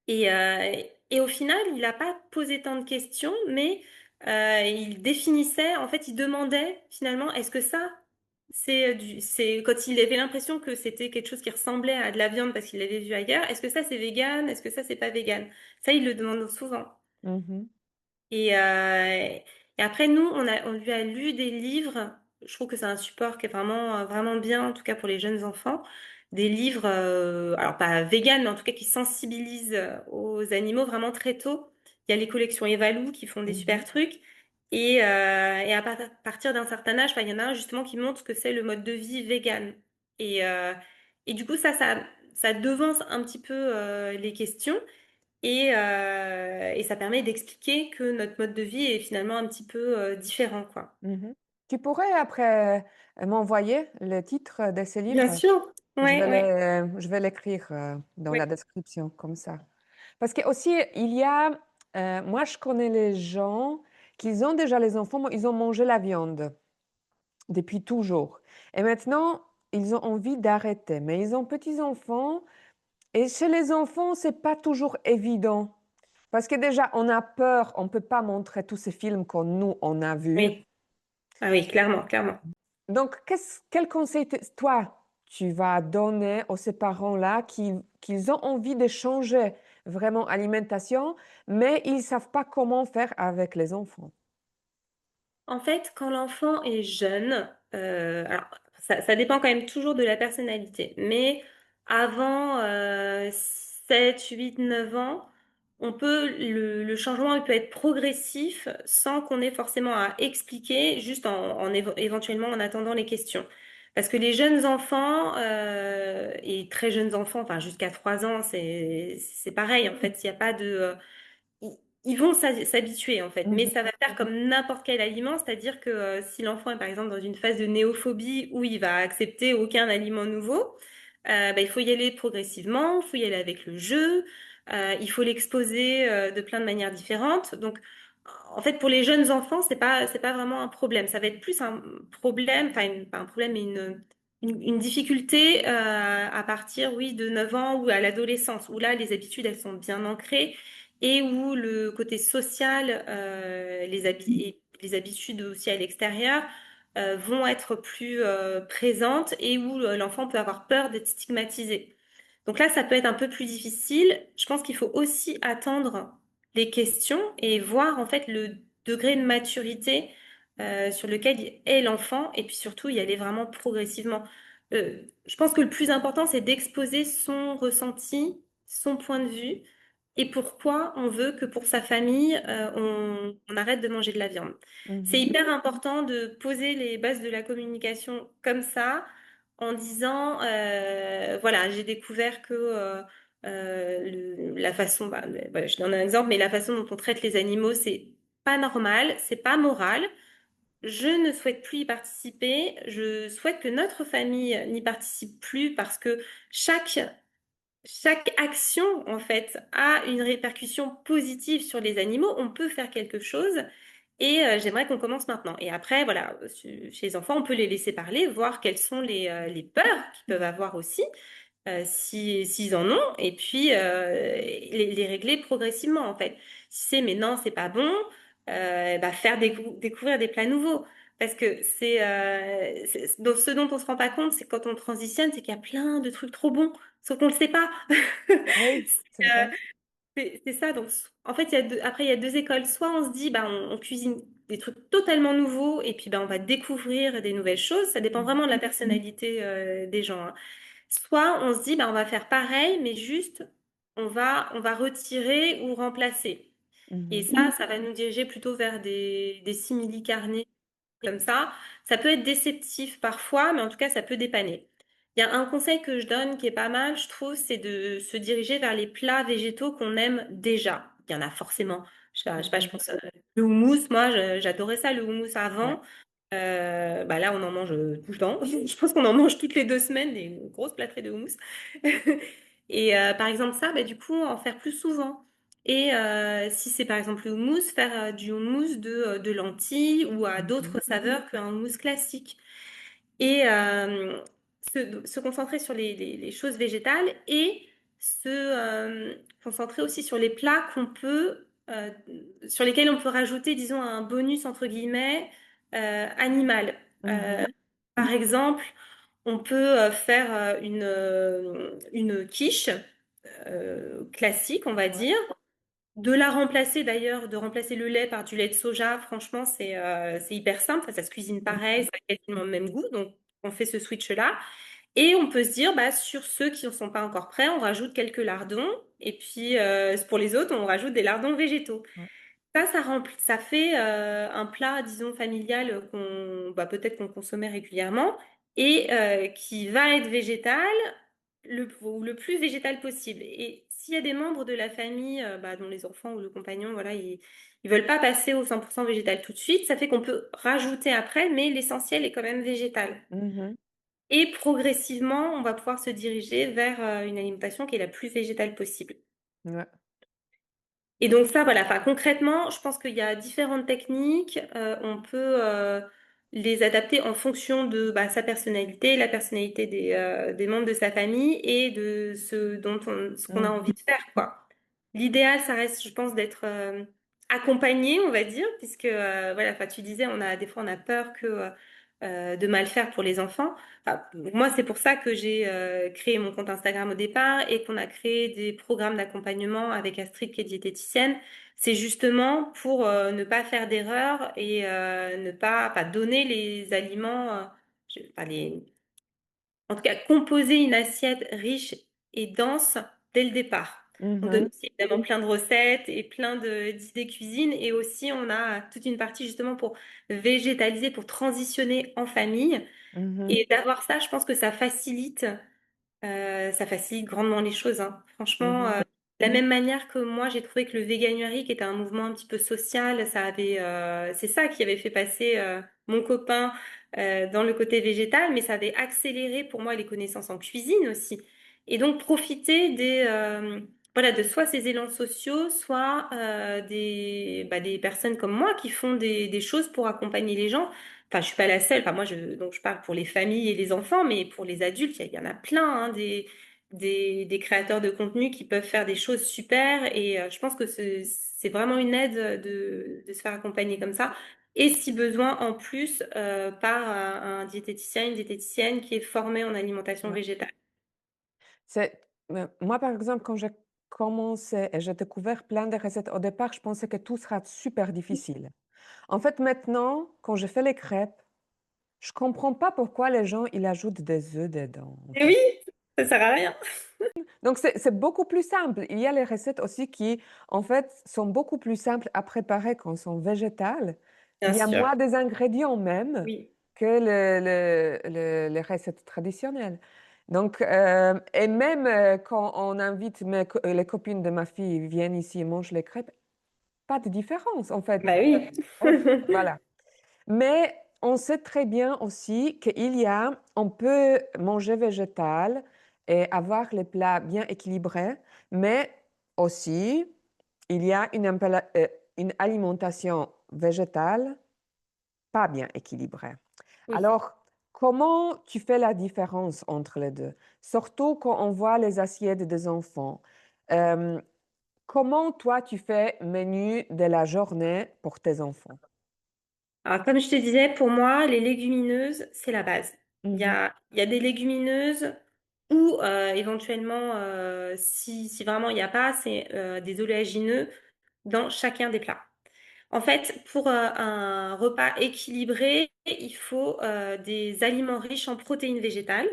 B: Et au final, il n'a pas posé tant de questions, mais il définissait, en fait, il demandait finalement, est-ce que ça, c'est quand il avait l'impression que c'était quelque chose qui ressemblait à de la viande parce qu'il l'avait vu ailleurs, est-ce que ça c'est vegan, est-ce que ça c'est pas vegan? Ça, il le demande souvent.
A: Mhm.
B: Et après, nous, on lui a lu des livres. Je trouve que c'est un support qui est vraiment, vraiment bien, en tout cas pour les jeunes enfants. Des livres, alors pas vegan, mais en tout cas qui sensibilisent aux animaux vraiment très tôt. Il y a les collections Evalou qui font des super
A: Mhm.
B: trucs. Et à partir d'un certain âge, enfin, il y en a un justement qui montre ce que c'est le mode de vie vegan. Et, euh, et du coup, ça devance un petit peu les questions. Et ça permet d'expliquer que notre mode de vie est finalement un petit peu différent, quoi.
A: Mhm. Tu pourrais après m'envoyer le titre de ces
B: Bien
A: livres?
B: sûr. Ouais, ouais,
A: Je vais l'écrire dans la
B: ouais.
A: description, comme ça. Parce que aussi, il y a, moi je connais les gens qui ont déjà les enfants, mais ils ont mangé la viande depuis toujours. Et maintenant, ils ont envie d'arrêter. Mais ils ont petits-enfants. Et chez les enfants, c'est pas toujours évident. Parce que déjà, on a peur, on ne peut pas montrer tous ces films qu'on nous, on a vus.
B: Oui. Ah oui, clairement, clairement.
A: Donc, quel conseil, toi, tu vas donner à ces parents-là qui ont envie de changer vraiment l'alimentation, mais ils ne savent pas comment faire avec les enfants?
B: En fait, quand l'enfant est jeune, alors ça dépend quand même toujours de la personnalité, mais avant 7, 8, 9 ans, le changement il peut être progressif sans qu'on ait forcément à expliquer, juste éventuellement en attendant les questions. Parce que les jeunes enfants et très jeunes enfants, enfin jusqu'à 3 ans, c'est pareil en fait, il n'y a pas de ils ils vont s'habituer en fait, mais
A: Mhm,
B: ça va faire comme n'importe quel aliment, c'est-à-dire que si l'enfant est par exemple dans une phase de néophobie où il va accepter aucun aliment nouveau, bah, il faut y aller progressivement, il faut y aller avec le jeu, il faut l'exposer de plein de manières différentes. Donc, en fait, pour les jeunes enfants, c'est pas vraiment un problème. Ça va être plus un problème, enfin pas un problème, mais une difficulté à partir, oui, de 9 ans ou à l'adolescence, où là, les habitudes, elles sont bien ancrées et où le côté social, et les habitudes aussi à l'extérieur vont être plus présentes et où l'enfant peut avoir peur d'être stigmatisé. Donc là, ça peut être un peu plus difficile. Je pense qu'il faut aussi attendre les questions et voir en fait le degré de maturité sur lequel est l'enfant et puis surtout y aller vraiment progressivement. Je pense que le plus important, c'est d'exposer son ressenti, son point de vue et pourquoi on veut que pour sa famille, on arrête de manger de la viande. C'est
A: mhm,
B: hyper important de poser les bases de la communication comme ça, en disant, voilà, j'ai découvert que la façon, bah, voilà, je donne un exemple, mais la façon dont on traite les animaux, c'est pas normal, c'est pas moral. Je ne souhaite plus y participer. Je souhaite que notre famille n'y participe plus parce que chaque chaque action, en fait, a une répercussion positive sur les animaux. On peut faire quelque chose et j'aimerais qu'on commence maintenant. Et après, voilà, chez les enfants, on peut les laisser parler, voir quelles sont les peurs qu'ils peuvent avoir aussi. s'ils en ont, et puis les régler progressivement en fait. Si c'est mais non, c'est pas bon, bah, faire découvrir des plats nouveaux. Parce que donc, ce dont on se rend pas compte, c'est quand on transitionne, c'est qu'il y a plein de trucs trop bons, sauf qu'on le sait pas.
A: Oui, c'est
B: Euh,
A: vrai.
B: c'est ça. Donc, en fait, après, il y a deux écoles. Soit on se dit, bah, on cuisine des trucs totalement nouveaux et puis bah, on va découvrir des nouvelles choses. Ça dépend
A: Mhm.
B: vraiment de la personnalité des gens, hein. Soit on se dit, bah, on va faire pareil, mais juste, on va retirer ou remplacer. Et
A: Mhm.
B: ça va nous diriger plutôt vers des simili-carnés comme ça. Ça peut être déceptif parfois, mais en tout cas, ça peut dépanner. Il y a un conseil que je donne qui est pas mal, je trouve, c'est de se diriger vers les plats végétaux qu'on aime déjà. Il y en a forcément. Je sais pas, je
A: Mhm.
B: pense le houmous, moi, j'adorais ça, le houmous
A: Ouais.
B: avant. Bah là, on en mange tout le temps. Je pense qu'on en mange toutes les 2 semaines, des grosses plâtrées de houmous. Et par exemple, ça, bah, du coup, en faire plus souvent. Et si c'est par exemple le houmous, faire du houmous de lentilles ou à
A: Mhm.
B: d'autres saveurs qu'un houmous classique. Et se concentrer sur les choses végétales et se concentrer aussi sur les plats sur lesquels on peut rajouter, disons, un bonus entre guillemets animal. Euh,
A: Mhm.
B: Par exemple, on peut faire une quiche classique, on va
A: Ouais.
B: dire. De la remplacer d'ailleurs, de remplacer le lait par du lait de soja, franchement, c'est hyper simple. Enfin, ça se cuisine pareil, ça a quasiment le même goût. Donc, on fait ce switch-là. Et on peut se dire, bah, sur ceux qui ne sont pas encore prêts, on rajoute quelques lardons. Et puis, pour les autres, on rajoute des lardons végétaux.
A: Ouais.
B: Ça fait un plat, disons, familial bah, peut-être qu'on consommait régulièrement et qui va être végétal, ou le plus végétal possible. Et s'il y a des membres de la famille, bah, dont les enfants ou le compagnon, voilà, ils veulent pas passer au 100% végétal tout de suite, ça fait qu'on peut rajouter après, mais l'essentiel est quand même végétal.
A: Mhm.
B: Et progressivement, on va pouvoir se diriger vers une alimentation qui est la plus végétale possible.
A: Ouais.
B: Et donc ça, voilà, enfin, concrètement, je pense qu'il y a différentes techniques. On peut les adapter en fonction de bah, sa personnalité, la personnalité des membres de sa famille et de ce qu'on a
A: Mhm.
B: envie de faire, quoi. L'idéal, ça reste, je pense, d'être accompagné, on va dire, puisque voilà, enfin, tu disais, des fois, on a peur de mal faire pour les enfants. Enfin, moi, c'est pour ça que j'ai créé mon compte Instagram au départ et qu'on a créé des programmes d'accompagnement avec Astrid qui est diététicienne. C'est justement pour ne pas faire d'erreurs et ne pas donner les aliments, pas en tout cas composer une assiette riche et dense dès le départ. On donne
A: Mhm.
B: aussi évidemment plein de recettes et plein d'idées cuisine et aussi on a toute une partie justement pour végétaliser, pour transitionner en famille.
A: Mhm.
B: Et d'avoir ça, je pense que ça facilite grandement les choses, hein. Franchement,
A: Mhm.
B: de la même manière que moi, j'ai trouvé que le véganuary, qui était un mouvement un petit peu social, c'est ça qui avait fait passer mon copain dans le côté végétal, mais ça avait accéléré pour moi les connaissances en cuisine aussi. Et donc profiter voilà, de soit ces élans sociaux, soit des personnes comme moi qui font des choses pour accompagner les gens. Enfin, je suis pas la seule. Enfin, donc je parle pour les familles et les enfants, mais pour les adultes, il y en a plein, hein, des créateurs de contenu qui peuvent faire des choses super. Et je pense que c'est vraiment une aide de se faire accompagner comme ça. Et si besoin, en plus, par un diététicien, une diététicienne qui est formée en alimentation
A: Ouais.
B: végétale.
A: Moi, par exemple, quand j'ai commencé et j'ai découvert plein de recettes, au départ, je pensais que tout sera super difficile. En fait, maintenant, quand je fais les crêpes, je comprends pas pourquoi les gens, ils ajoutent des œufs dedans, en
B: Et
A: fait.
B: oui, ça sert à rien.
A: Donc, c'est beaucoup plus simple. Il y a les recettes aussi qui, en fait, sont beaucoup plus simples à préparer quand elles sont végétales.
B: Bien
A: Il y a
B: sûr.
A: moins des ingrédients même
B: Oui.
A: que les recettes traditionnelles. Donc, et même quand on invite les copines de ma fille viennent ici et mangent les crêpes, pas de différence, en fait.
B: Bah oui.
A: Voilà. Mais on sait très bien aussi on peut manger végétal et avoir les plats bien équilibrés, mais aussi, il y a une alimentation végétale pas bien équilibrée.
B: Oui.
A: Alors, Comment tu fais la différence entre les 2? Surtout quand on voit les assiettes des enfants. Hem, Comment toi tu fais menu de la journée pour tes enfants?
B: Alors, comme je te disais, pour moi, les légumineuses, c'est la base.
A: Mmh.
B: Il y a des légumineuses ou éventuellement, si vraiment il n'y a pas, c'est des oléagineux dans chacun des plats. En fait, pour un repas équilibré, il faut des aliments riches en protéines végétales,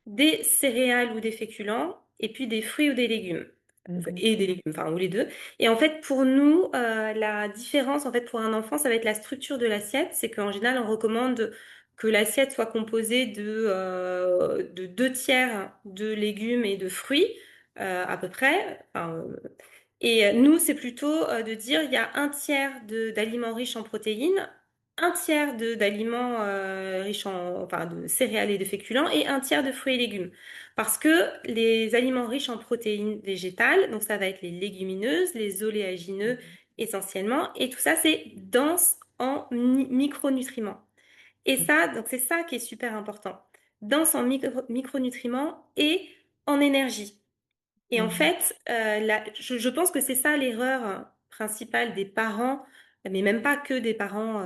B: des céréales ou des féculents, et puis des fruits ou des légumes.
A: Mmh.
B: Et des légumes, enfin, ou les deux. Et en fait, pour nous, la différence, en fait, pour un enfant, ça va être la structure de l'assiette. C'est qu'en général, on recommande que l'assiette soit composée de 2 tiers de légumes et de fruits, à peu près. Enfin, et nous, c'est plutôt de dire il y a 1 tiers d'aliments riches en protéines, 1 tiers d'aliments riches enfin, de céréales et de féculents, et 1 tiers de fruits et légumes. Parce que les aliments riches en protéines végétales, donc ça va être les légumineuses, les oléagineux
A: Mmh.
B: essentiellement, et tout ça, c'est dense en micronutriments. Et
A: Mmh.
B: ça, donc c'est ça qui est super important. Dense en micronutriments et en énergie. Et en
A: Mmh.
B: fait, je pense que c'est ça l'erreur principale des parents, mais même pas que des parents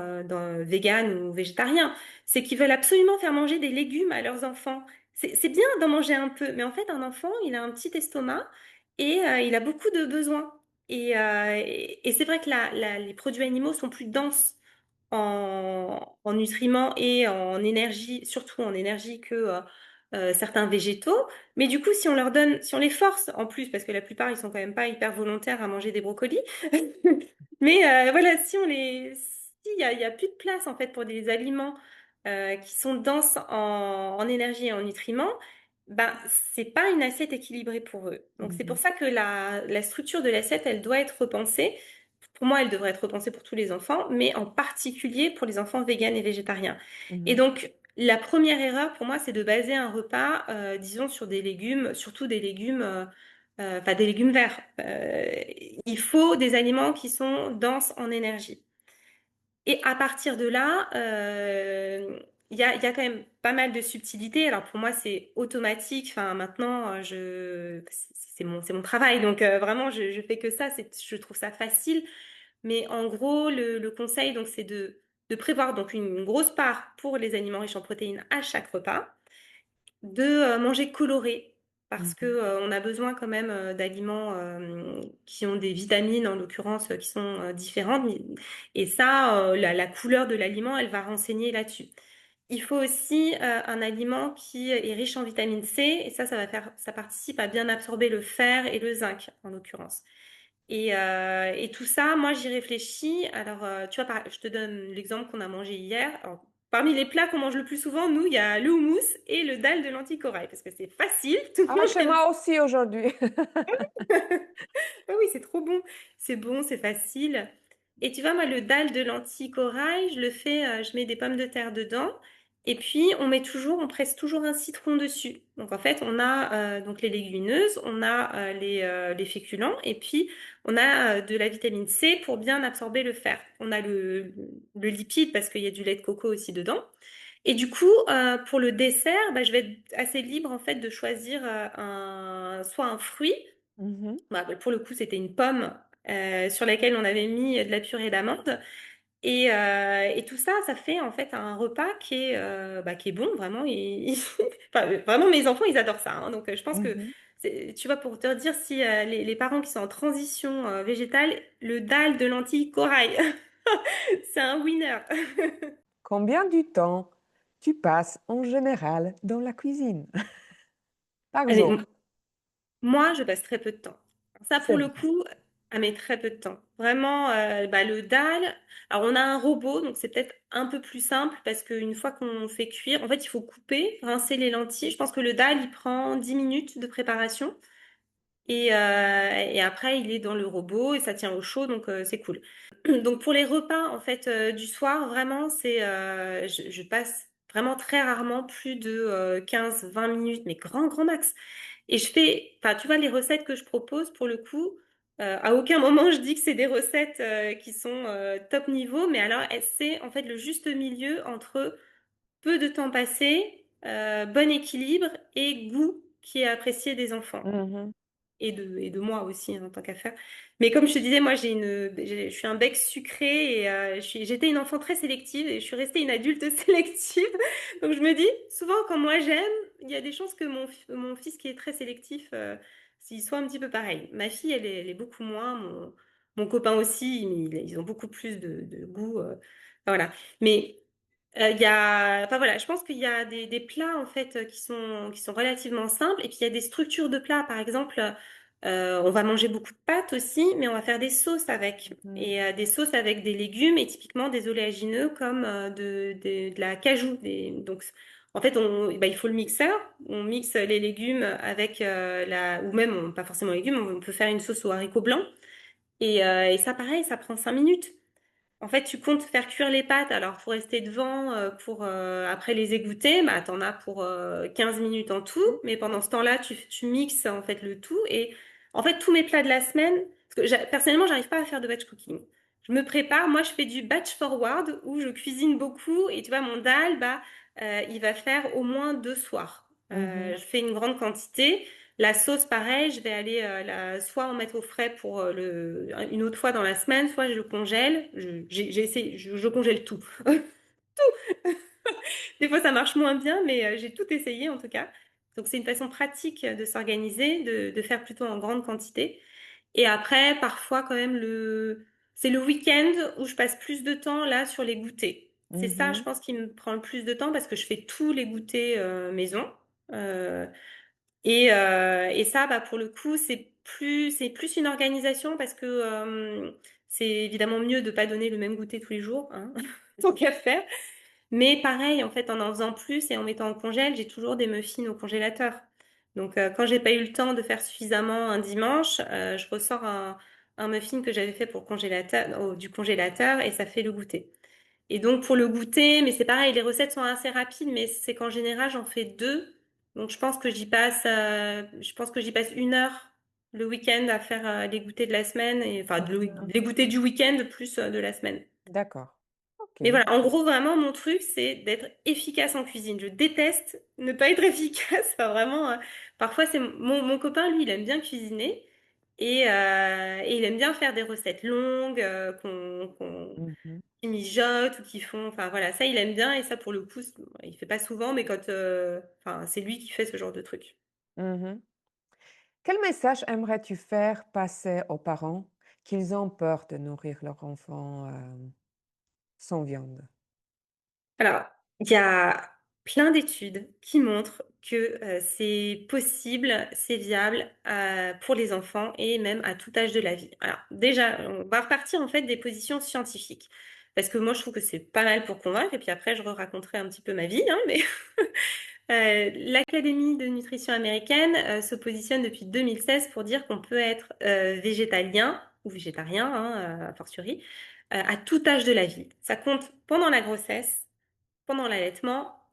B: véganes ou végétariens, c'est qu'ils veulent absolument faire manger des légumes à leurs enfants. C'est bien d'en manger un peu, mais en fait, un enfant, il a un petit estomac et il a beaucoup de besoins. Et c'est vrai que les produits animaux sont plus denses en nutriments et en énergie, surtout en énergie que certains végétaux. Mais du coup, si on leur donne, si on les force en plus, parce que la plupart, ils sont quand même pas hyper volontaires à manger des brocolis, mais voilà, si on les, il y a plus de place en fait pour des aliments qui sont denses en énergie et en nutriments, ben c'est pas une assiette équilibrée pour eux. Donc c'est pour
A: Mmh.
B: ça que la structure de l'assiette, elle doit être repensée. Pour moi, elle devrait être repensée pour tous les enfants, mais en particulier pour les enfants véganes et végétariens. Et
A: Mmh.
B: donc, la première erreur pour moi, c'est de baser un repas, disons, sur des légumes, surtout des légumes, enfin des légumes verts. Il faut des aliments qui sont denses en énergie. Et à partir de là, il y a quand même pas mal de subtilités. Alors pour moi, c'est automatique. Enfin, maintenant, c'est mon travail. Donc vraiment, je fais que ça. Je trouve ça facile. Mais en gros, le conseil, donc, c'est de prévoir donc une grosse part pour les aliments riches en protéines à chaque repas, de manger coloré, parce que
A: Mmh.
B: on a besoin quand même d'aliments qui ont des vitamines, en l'occurrence, qui sont différentes. Et ça, la couleur de l'aliment, elle va renseigner là-dessus. Il faut aussi un aliment qui est riche en vitamine C, et ça participe à bien absorber le fer et le zinc, en l'occurrence. Et tout ça, moi, j'y réfléchis. Alors, tu vois, je te donne l'exemple qu'on a mangé hier. Alors, parmi les plats qu'on mange le plus souvent, nous, il y a le houmous et le dal de lentilles corail, parce que c'est facile, tout le
A: Ah,
B: monde
A: chez
B: aime.
A: moi aussi aujourd'hui.
B: Ah oui, c'est trop bon. C'est bon, c'est facile. Et tu vois, moi, le dalle de lentilles corail, je le fais, je mets des pommes de terre dedans. Et puis, on presse toujours un citron dessus. Donc, en fait, on a donc les légumineuses, on a les féculents, et puis on a de la vitamine C pour bien absorber le fer. On a le lipide parce qu'il y a du lait de coco aussi dedans. Et du coup, pour le dessert, bah, je vais être assez libre en fait de choisir soit un fruit.
A: Mmh.
B: Bah, pour le coup, c'était une pomme sur laquelle on avait mis de la purée d'amande. Et tout ça, ça fait en fait un repas qui est bon, vraiment. Enfin, vraiment, mes enfants, ils adorent ça, hein. Donc, je pense que,
A: Mmh.
B: tu vois, pour te dire si les parents qui sont en transition végétale, le dalle de lentilles corail, c'est un winner.
A: Combien du temps tu passes en général dans la cuisine, par
B: Allez,
A: jour?
B: moi, je passe très peu de temps. Ça,
A: C'est
B: pour le
A: vrai.
B: coup, mais très peu de temps. Vraiment, bah, le dalle. Alors, on a un robot, donc c'est peut-être un peu plus simple parce qu'une fois qu'on fait cuire, en fait, il faut couper, rincer les lentilles. Je pense que le dalle, il prend 10 minutes de préparation. Et après, il est dans le robot et ça tient au chaud, donc c'est cool. Donc, pour les repas, en fait, du soir, vraiment, je passe vraiment très rarement plus de 15-20 minutes, mais grand, grand max. Et enfin, tu vois, les recettes que je propose, pour le coup, à aucun moment je dis que c'est des recettes qui sont top niveau, mais alors c'est en fait le juste milieu entre peu de temps passé, bon équilibre et goût qui est apprécié des enfants
C: Mhm.
B: et de moi aussi, hein, en tant qu'affaire. Mais comme je te disais, moi, je suis un bec sucré et j'étais une enfant très sélective et je suis restée une adulte sélective. Donc je me dis, souvent, quand moi j'aime, il y a des chances que mon fils qui est très sélectif, s'il soit un petit peu pareil. Ma fille, elle est beaucoup moins. Mon copain aussi, ils ont beaucoup plus de goût. Voilà. Mais il y a, enfin voilà, je pense qu'il y a des plats en fait qui sont relativement simples et puis il y a des structures de plats. Par exemple, on va manger beaucoup de pâtes aussi, mais on va faire des sauces avec
C: Mhm.
B: et des sauces avec des légumes et typiquement des oléagineux comme de la cajou. Donc en fait, bah, il faut le mixeur. On mixe les légumes avec ou même pas forcément les légumes. On peut faire une sauce aux haricots blancs et ça pareil, ça prend 5 minutes. En fait, tu comptes faire cuire les pâtes, alors pour rester devant, pour après les égoutter, bah, t'en as pour 15 minutes en tout, mais pendant ce temps-là, tu mixes en fait le tout. Et en fait, tous mes plats de la semaine, parce que personnellement, j'arrive pas à faire de batch cooking. Je me prépare, moi je fais du batch forward où je cuisine beaucoup et tu vois, mon dal, bah, il va faire au moins 2 soirs.
C: Mhm.
B: Je fais une grande quantité. La sauce, pareil, je vais aller soit en mettre au frais pour une autre fois dans la semaine, soit je le congèle. J'ai essayé, je congèle tout. Des fois, ça marche moins bien, mais j'ai tout essayé en tout cas. Donc, c'est une façon pratique de s'organiser, de faire plutôt en grande quantité. Et après, parfois, quand même, c'est le week-end où je passe plus de temps là sur les goûters. C'est ça, je
C: Mhm.
B: pense, qui me prend le plus de temps parce que je fais tous les goûters maison. Euh, et ça, bah, pour le coup, c'est plus une organisation parce que c'est évidemment mieux de pas donner le même goûter tous les jours, hein, tant qu'à faire. Mais pareil, en fait, en faisant plus et en mettant en congèle, j'ai toujours des muffins au congélateur. Donc, quand j'ai pas eu le temps de faire suffisamment un dimanche, je ressors un muffin que j'avais fait pour du congélateur et ça fait le goûter. Et donc pour le goûter, mais c'est pareil, les recettes sont assez rapides, mais c'est qu'en général j'en fais deux. Donc je pense que j'y passe 1 heure le week-end à faire les goûters de la semaine, et enfin
C: Mhm.
B: les goûters du week-end plus de la semaine.
C: D'accord. Ok.
B: Mais voilà, en gros vraiment mon truc c'est d'être efficace en cuisine. Je déteste ne pas être efficace. Enfin, vraiment, parfois c'est mon copain lui il aime bien cuisiner et il aime bien faire des recettes longues
C: Mhm.
B: qui mijotent ou qui font. Enfin voilà, ça il aime bien et ça pour le coup, il fait pas souvent, mais enfin c'est lui qui fait ce genre de truc.
C: Mhm. Quel message aimerais-tu faire passer aux parents qu'ils ont peur de nourrir leur enfant sans viande?
B: Alors, il y a plein d'études qui montrent que c'est possible, c'est viable pour les enfants et même à tout âge de la vie. Alors déjà, on va repartir en fait des positions scientifiques. Parce que moi, je trouve que c'est pas mal pour convaincre, et puis après, je raconterai un petit peu ma vie, hein, mais l'Académie de nutrition américaine se positionne depuis 2016 pour dire qu'on peut être végétalien ou végétarien, hein, a fortiori, à tout âge de la vie. Ça compte pendant la grossesse, pendant l'allaitement,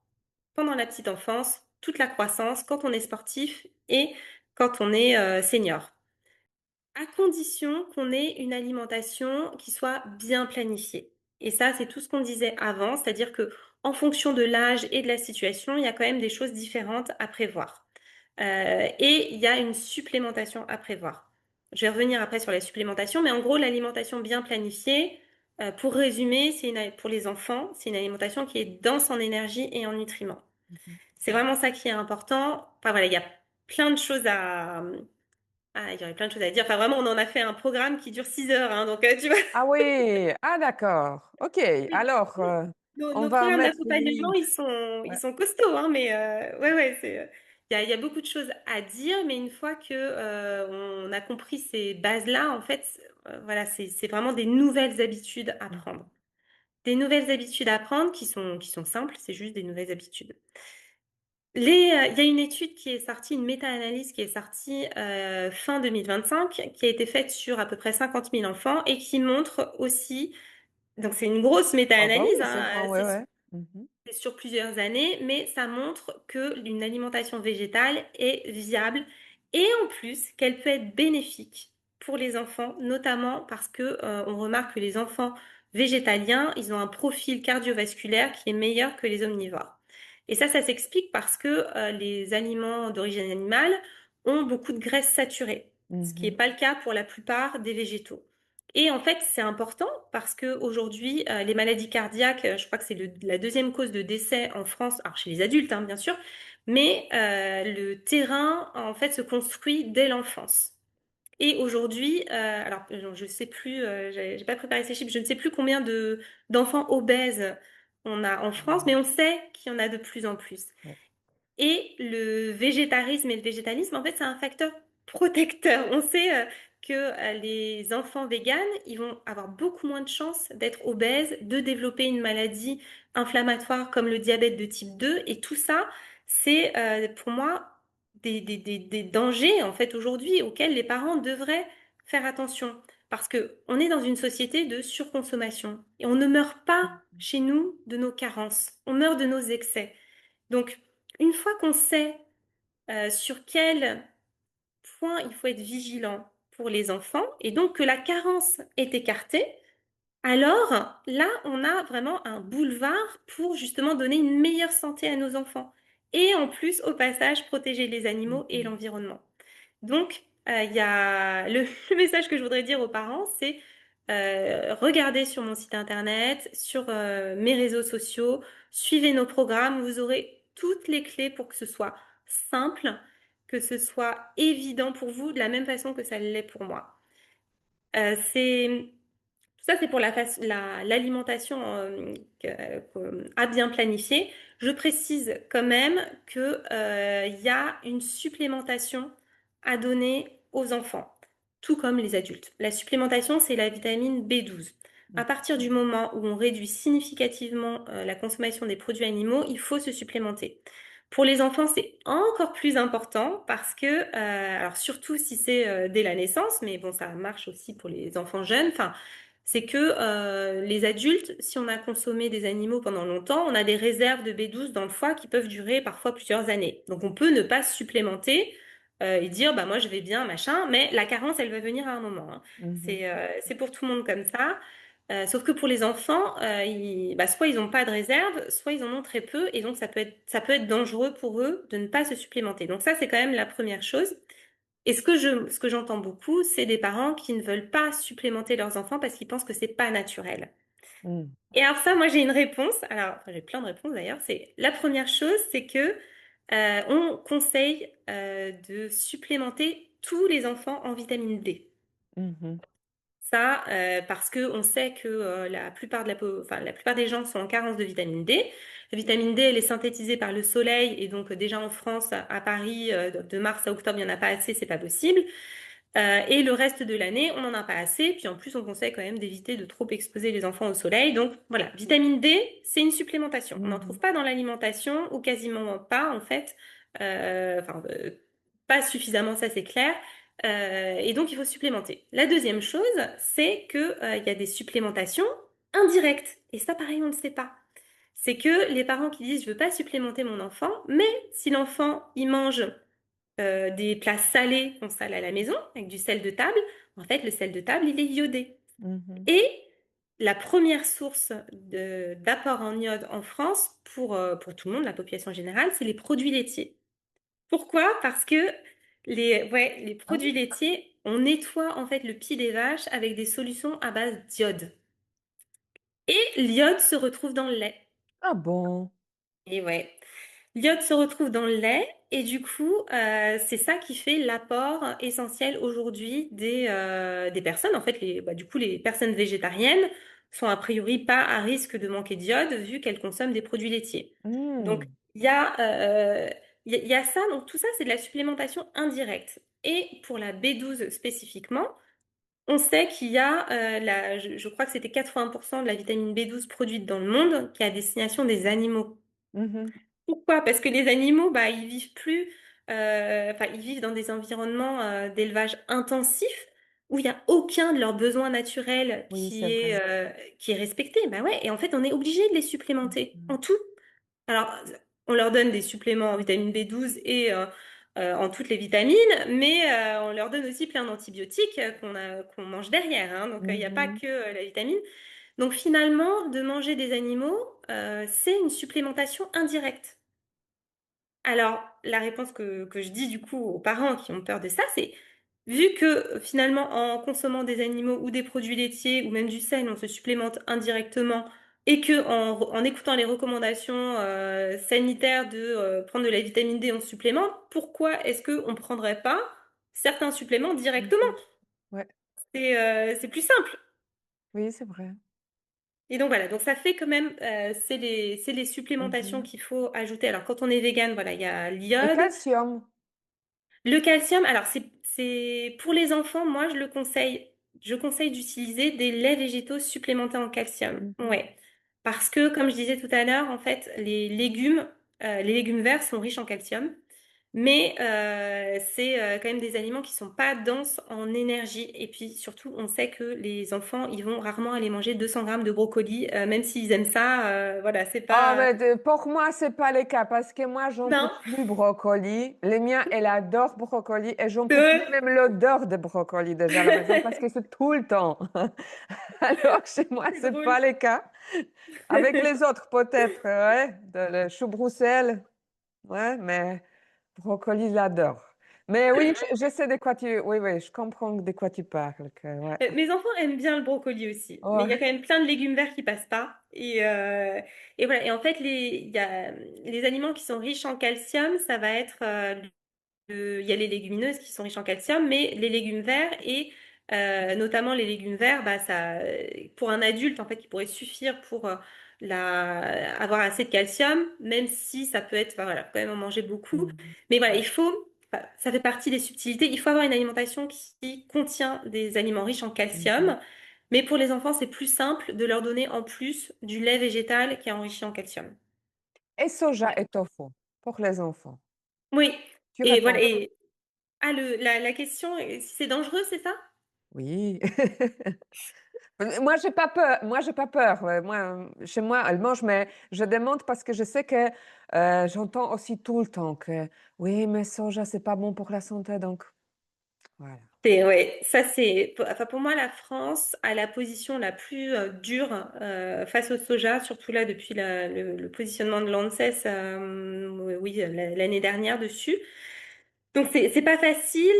B: pendant la petite enfance, toute la croissance, quand on est sportif et quand on est senior. À condition qu'on ait une alimentation qui soit bien planifiée. Et ça, c'est tout ce qu'on disait avant, c'est-à-dire que en fonction de l'âge et de la situation, il y a quand même des choses différentes à prévoir. Et il y a une supplémentation à prévoir. Je vais revenir après sur la supplémentation, mais en gros, l'alimentation bien planifiée, pour résumer, pour les enfants, c'est une alimentation qui est dense en énergie et en nutriments.
C: Mhm.
B: C'est vraiment ça qui est important. Enfin voilà, il y a plein de choses il y aurait plein de choses à dire. Enfin, vraiment, on en a fait un programme qui dure 6 heures, hein, donc tu vois.
C: Ah oui, ah d'accord. Ok, alors on
B: Nos
C: va
B: programmes
C: mettre le
B: d'accompagnement,
C: lien.
B: ils
C: Ouais.
B: sont costauds, hein, mais ouais, ouais, il y a beaucoup de choses à dire, mais une fois que on a compris ces bases-là, en fait, voilà, c'est vraiment des nouvelles habitudes à
C: Mhm.
B: prendre. Des nouvelles habitudes à prendre qui sont simples, c'est juste des nouvelles habitudes. Il y a une étude qui est sortie, une méta-analyse qui est sortie fin 2025, qui a été faite sur à peu près 50 000 enfants et qui montre aussi, donc c'est une grosse
C: Ah bah
B: méta-analyse,
C: oui, c'est
B: hein,
C: grand, ouais, ouais. Mhm.
B: c'est sur plusieurs années, mais ça montre que une alimentation végétale est viable et en plus qu'elle peut être bénéfique pour les enfants, notamment parce que on remarque que les enfants végétaliens, ils ont un profil cardiovasculaire qui est meilleur que les omnivores. Et ça s'explique parce que les aliments d'origine animale ont beaucoup de graisses saturées, ce qui n'est
C: Mhm.
B: pas le cas pour la plupart des végétaux. Et en fait, c'est important parce que aujourd'hui, les maladies cardiaques, je crois que c'est la deuxième cause de décès en France, alors chez les adultes, hein, bien sûr, mais le terrain, en fait, se construit dès l'enfance. Et aujourd'hui, alors je sais plus, j'ai pas préparé ces chiffres, je ne sais plus combien d'enfants obèses on a en France, mais on sait qu'il y en a de plus en plus.
C: Ouais.
B: Et le végétarisme et le végétalisme, en fait, c'est un facteur protecteur. On sait que les enfants véganes, ils vont avoir beaucoup moins de chances d'être obèses, de développer une maladie inflammatoire comme le diabète de type 2. Et tout ça, c'est pour moi des dangers, en fait, aujourd'hui, auxquels les parents devraient faire attention. Parce que on est dans une société de surconsommation. Et on ne meurt pas chez nous de nos carences. On meurt de nos excès. Donc, une fois qu'on sait sur quel point il faut être vigilant pour les enfants, et donc que la carence est écartée, alors là, on a vraiment un boulevard pour justement donner une meilleure santé à nos enfants. Et en plus, au passage, protéger les animaux et
C: Mhm.
B: l'environnement. Donc, il y a le message que je voudrais dire aux parents, c'est regardez sur mon site internet, sur mes réseaux sociaux, suivez nos programmes, vous aurez toutes les clés pour que ce soit simple, que ce soit évident pour vous, de la même façon que ça l'est pour moi. C'est tout ça, c'est pour l'alimentation à bien planifier. Je précise quand même que, il y a une supplémentation à donner aux enfants, tout comme les adultes. La supplémentation, c'est la vitamine B12. À partir du moment où on réduit significativement la consommation des produits animaux, il faut se supplémenter. Pour les enfants, c'est encore plus important parce que, alors surtout si c'est dès la naissance, mais bon, ça marche aussi pour les enfants jeunes. Enfin, c'est que les adultes, si on a consommé des animaux pendant longtemps, on a des réserves de B12 dans le foie qui peuvent durer parfois plusieurs années. Donc on peut ne pas se supplémenter et dire bah moi je vais bien machin, mais la carence elle va venir à un moment, hein.
C: Mhm.
B: C'est pour tout le monde comme ça. Sauf que pour les enfants, bah, soit ils n'ont pas de réserve, soit ils en ont très peu, et donc ça peut être dangereux pour eux de ne pas se supplémenter. Donc ça, c'est quand même la première chose. Et ce que j'entends beaucoup, c'est des parents qui ne veulent pas supplémenter leurs enfants parce qu'ils pensent que c'est pas naturel.
C: Mhm.
B: Et alors ça, moi j'ai une réponse. Alors enfin, j'ai plein de réponses d'ailleurs. C'est la première chose, c'est que on conseille de supplémenter tous les enfants en vitamine D.
C: Mhm.
B: Ça, parce que on sait que enfin, la plupart des gens sont en carence de vitamine D. La vitamine D, elle est synthétisée par le soleil, et donc déjà en France, à Paris, de mars à octobre, il n'y en a pas assez, c'est pas possible. Et le reste de l'année, on n'en a pas assez. Puis en plus, on conseille quand même d'éviter de trop exposer les enfants au soleil. Donc voilà, vitamine D, c'est une supplémentation. On n'en trouve
C: Mhm.
B: pas dans l'alimentation, ou quasiment pas en fait. Enfin, pas suffisamment, ça c'est clair. Et donc il faut supplémenter. La deuxième chose, c'est que il y a des supplémentations indirectes. Et ça, pareil, on ne le sait pas. C'est que les parents qui disent je veux pas supplémenter mon enfant, mais si l'enfant il mange des plats salés qu'on sale à la maison, avec du sel de table, en fait, le sel de table, il est iodé.
C: Mhm.
B: Et la première source d'apport en iode en France, pour tout le monde, la population générale, c'est les produits laitiers. Pourquoi? Parce que les produits
C: Ah,
B: laitiers, on nettoie en fait le pied des vaches avec des solutions à base d'iode. Et l'iode se retrouve dans le lait.
C: ah bon?
B: Et ouais. L'iode se retrouve dans le lait, et du coup, c'est ça qui fait l'apport essentiel aujourd'hui des personnes. En fait, du coup, les personnes végétariennes sont a priori pas à risque de manquer d'iode vu qu'elles consomment des produits laitiers. Donc,
C: Hmm.
B: il y a ça. Donc, tout ça, c'est de la supplémentation indirecte. Et pour la B12 spécifiquement, on sait qu'il y a, je crois que c'était 80% de la vitamine B12 produite dans le monde qui est à destination des animaux.
C: Mhm.
B: Pourquoi? Parce que les animaux, bah, ils vivent plus, enfin, ils vivent dans des environnements d'élevage intensif où il n'y a aucun de leurs besoins naturels
C: Oui, c'est vrai.
B: qui est respecté. Bah ouais, et en fait, on est obligé de les supplémenter
C: Mhm.
B: en tout. Alors, on leur donne des suppléments en vitamine B12 et en toutes les vitamines, mais on leur donne aussi plein d'antibiotiques qu'on mange derrière, hein. Donc, il n'y a pas
C: Mhm.
B: que la vitamine. Donc finalement, de manger des animaux, c'est une supplémentation indirecte. Alors, la réponse que je dis du coup aux parents qui ont peur de ça, c'est vu que finalement en consommant des animaux ou des produits laitiers ou même du sel, on se supplémente indirectement et que en écoutant les recommandations sanitaires de prendre de la vitamine D en supplément, pourquoi est-ce qu'on ne prendrait pas certains suppléments directement?
C: Mhm. Ouais,
B: C'est plus simple.
C: oui, c'est vrai.
B: Et donc voilà, donc ça fait quand même, c'est les supplémentations
C: Mhm.
B: qu'il faut ajouter. Alors quand on est vegan, voilà, il y a
C: Le
B: l'iode.
C: calcium.
B: Le calcium, alors c'est pour les enfants, moi je le conseille, je conseille d'utiliser des laits végétaux supplémentés en calcium.
C: Mhm.
B: Ouais. Parce que comme je disais tout à l'heure, en fait, les légumes verts sont riches en calcium, mais c'est quand même des aliments qui sont pas denses en énergie. Et puis surtout, on sait que les enfants, ils vont rarement aller manger 200 grammes de brocoli, même s'ils aiment ça. Voilà, c'est
C: Ah,
B: pas.
C: mais pour moi, c'est pas le cas parce que moi, j'en peux
B: Non.
C: plus brocoli. Les miens, elle adore brocoli et j'en peux plus même l'odeur de brocoli déjà à la maison parce que c'est tout le temps. Alors, chez moi,
B: C'est
C: c'est
B: drôle.
C: pas le cas. Avec les autres, peut-être, ouais, le chou Bruxelles, ouais, mais brocoli, j'adore. Mais oui, je sais de quoi oui, oui, je comprends de quoi tu parles, ouais.
B: Mes enfants aiment bien le brocoli aussi, mais il y a
C: Ouais.
B: quand même plein de légumes verts qui passent pas. Et voilà. Et en fait, il y a les aliments qui sont riches en calcium, ça va être il y a les légumineuses qui sont riches en calcium, mais les légumes verts et notamment les légumes verts, bah ça, pour un adulte en fait, qui pourrait suffire pour avoir assez de calcium, même si ça peut être, enfin, voilà, faut quand même en manger beaucoup.
C: Mhm.
B: Mais voilà, enfin, ça fait partie des subtilités. Il faut avoir une alimentation qui contient des aliments riches en
C: Mhm.
B: calcium. Mais pour les enfants, c'est plus simple de leur donner en plus du lait végétal qui est enrichi en calcium.
C: Et soja
B: Voilà.
C: et tofu pour les enfants.
B: Oui.
C: Tu
B: Et
C: réponds?
B: voilà. La question, si c'est dangereux, c'est ça?
C: Oui. Moi, j'ai pas peur. Moi, j'ai pas peur. Moi, chez moi, elle mange, mais je demande parce que je sais que j'entends aussi tout le temps que oui, mais soja, c'est pas bon pour la santé, donc voilà.
B: Ouais, ça c'est, enfin pour moi la France a la position la plus dure face au soja, surtout là depuis le positionnement de l'ANSES, oui l'année dernière dessus. Donc c'est pas facile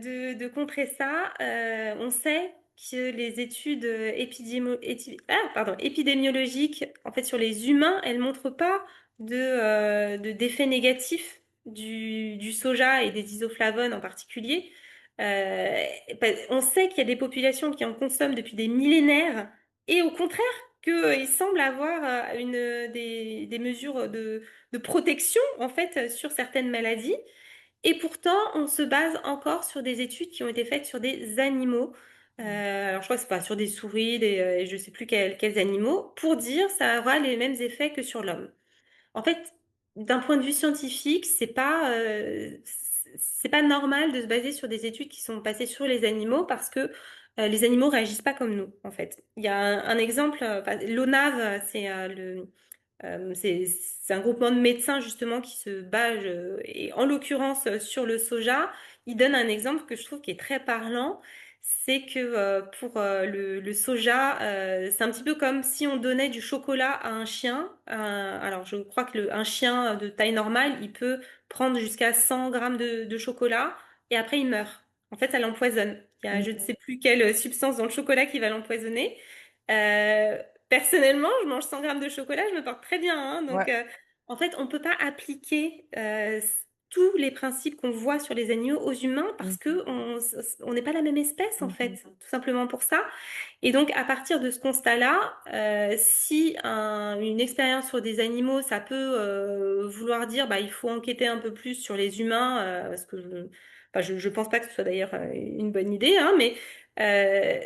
B: de contrer ça. On sait que les études épidémiologiques en fait sur les humains, elles montrent pas d'effets négatifs du soja et des isoflavones en particulier. On sait qu'il y a des populations qui en consomment depuis des millénaires et au contraire qu'ils semblent avoir des mesures de protection en fait sur certaines maladies. Et pourtant, on se base encore sur des études qui ont été faites sur des animaux. Alors, je crois que c'est pas sur des souris, je sais plus quels animaux, pour dire ça aura les mêmes effets que sur l'homme. En fait, d'un point de vue scientifique, c'est pas normal de se baser sur des études qui sont passées sur les animaux parce que les animaux réagissent pas comme nous, en fait. Il y a un exemple, enfin, l'ONAV, c'est un groupement de médecins justement qui se base, et en l'occurrence sur le soja, il donne un exemple que je trouve qui est très parlant. C'est que pour le soja, c'est un petit peu comme si on donnait du chocolat à un chien. Alors je crois que un chien de taille normale, il peut prendre jusqu'à 100 grammes de chocolat et après il meurt. En fait, ça l'empoisonne. Il y a je ne
C: Mhm.
B: sais plus quelle substance dans le chocolat qui va l'empoisonner. Euh, Personnellement, je mange 100 grammes de chocolat, je me porte très bien, hein. Donc,
C: Ouais.
B: en fait, on ne peut pas appliquer tous les principes qu'on voit sur les animaux aux humains parce
C: Mhm.
B: que on n'est pas la même espèce, en fait,
C: Mhm.
B: tout simplement pour ça. Et donc, à partir de ce constat-là, si une expérience sur des animaux, ça peut vouloir dire, bah, il faut enquêter un peu plus sur les humains, parce que enfin, je pense pas que ce soit d'ailleurs une bonne idée, hein, mais euh,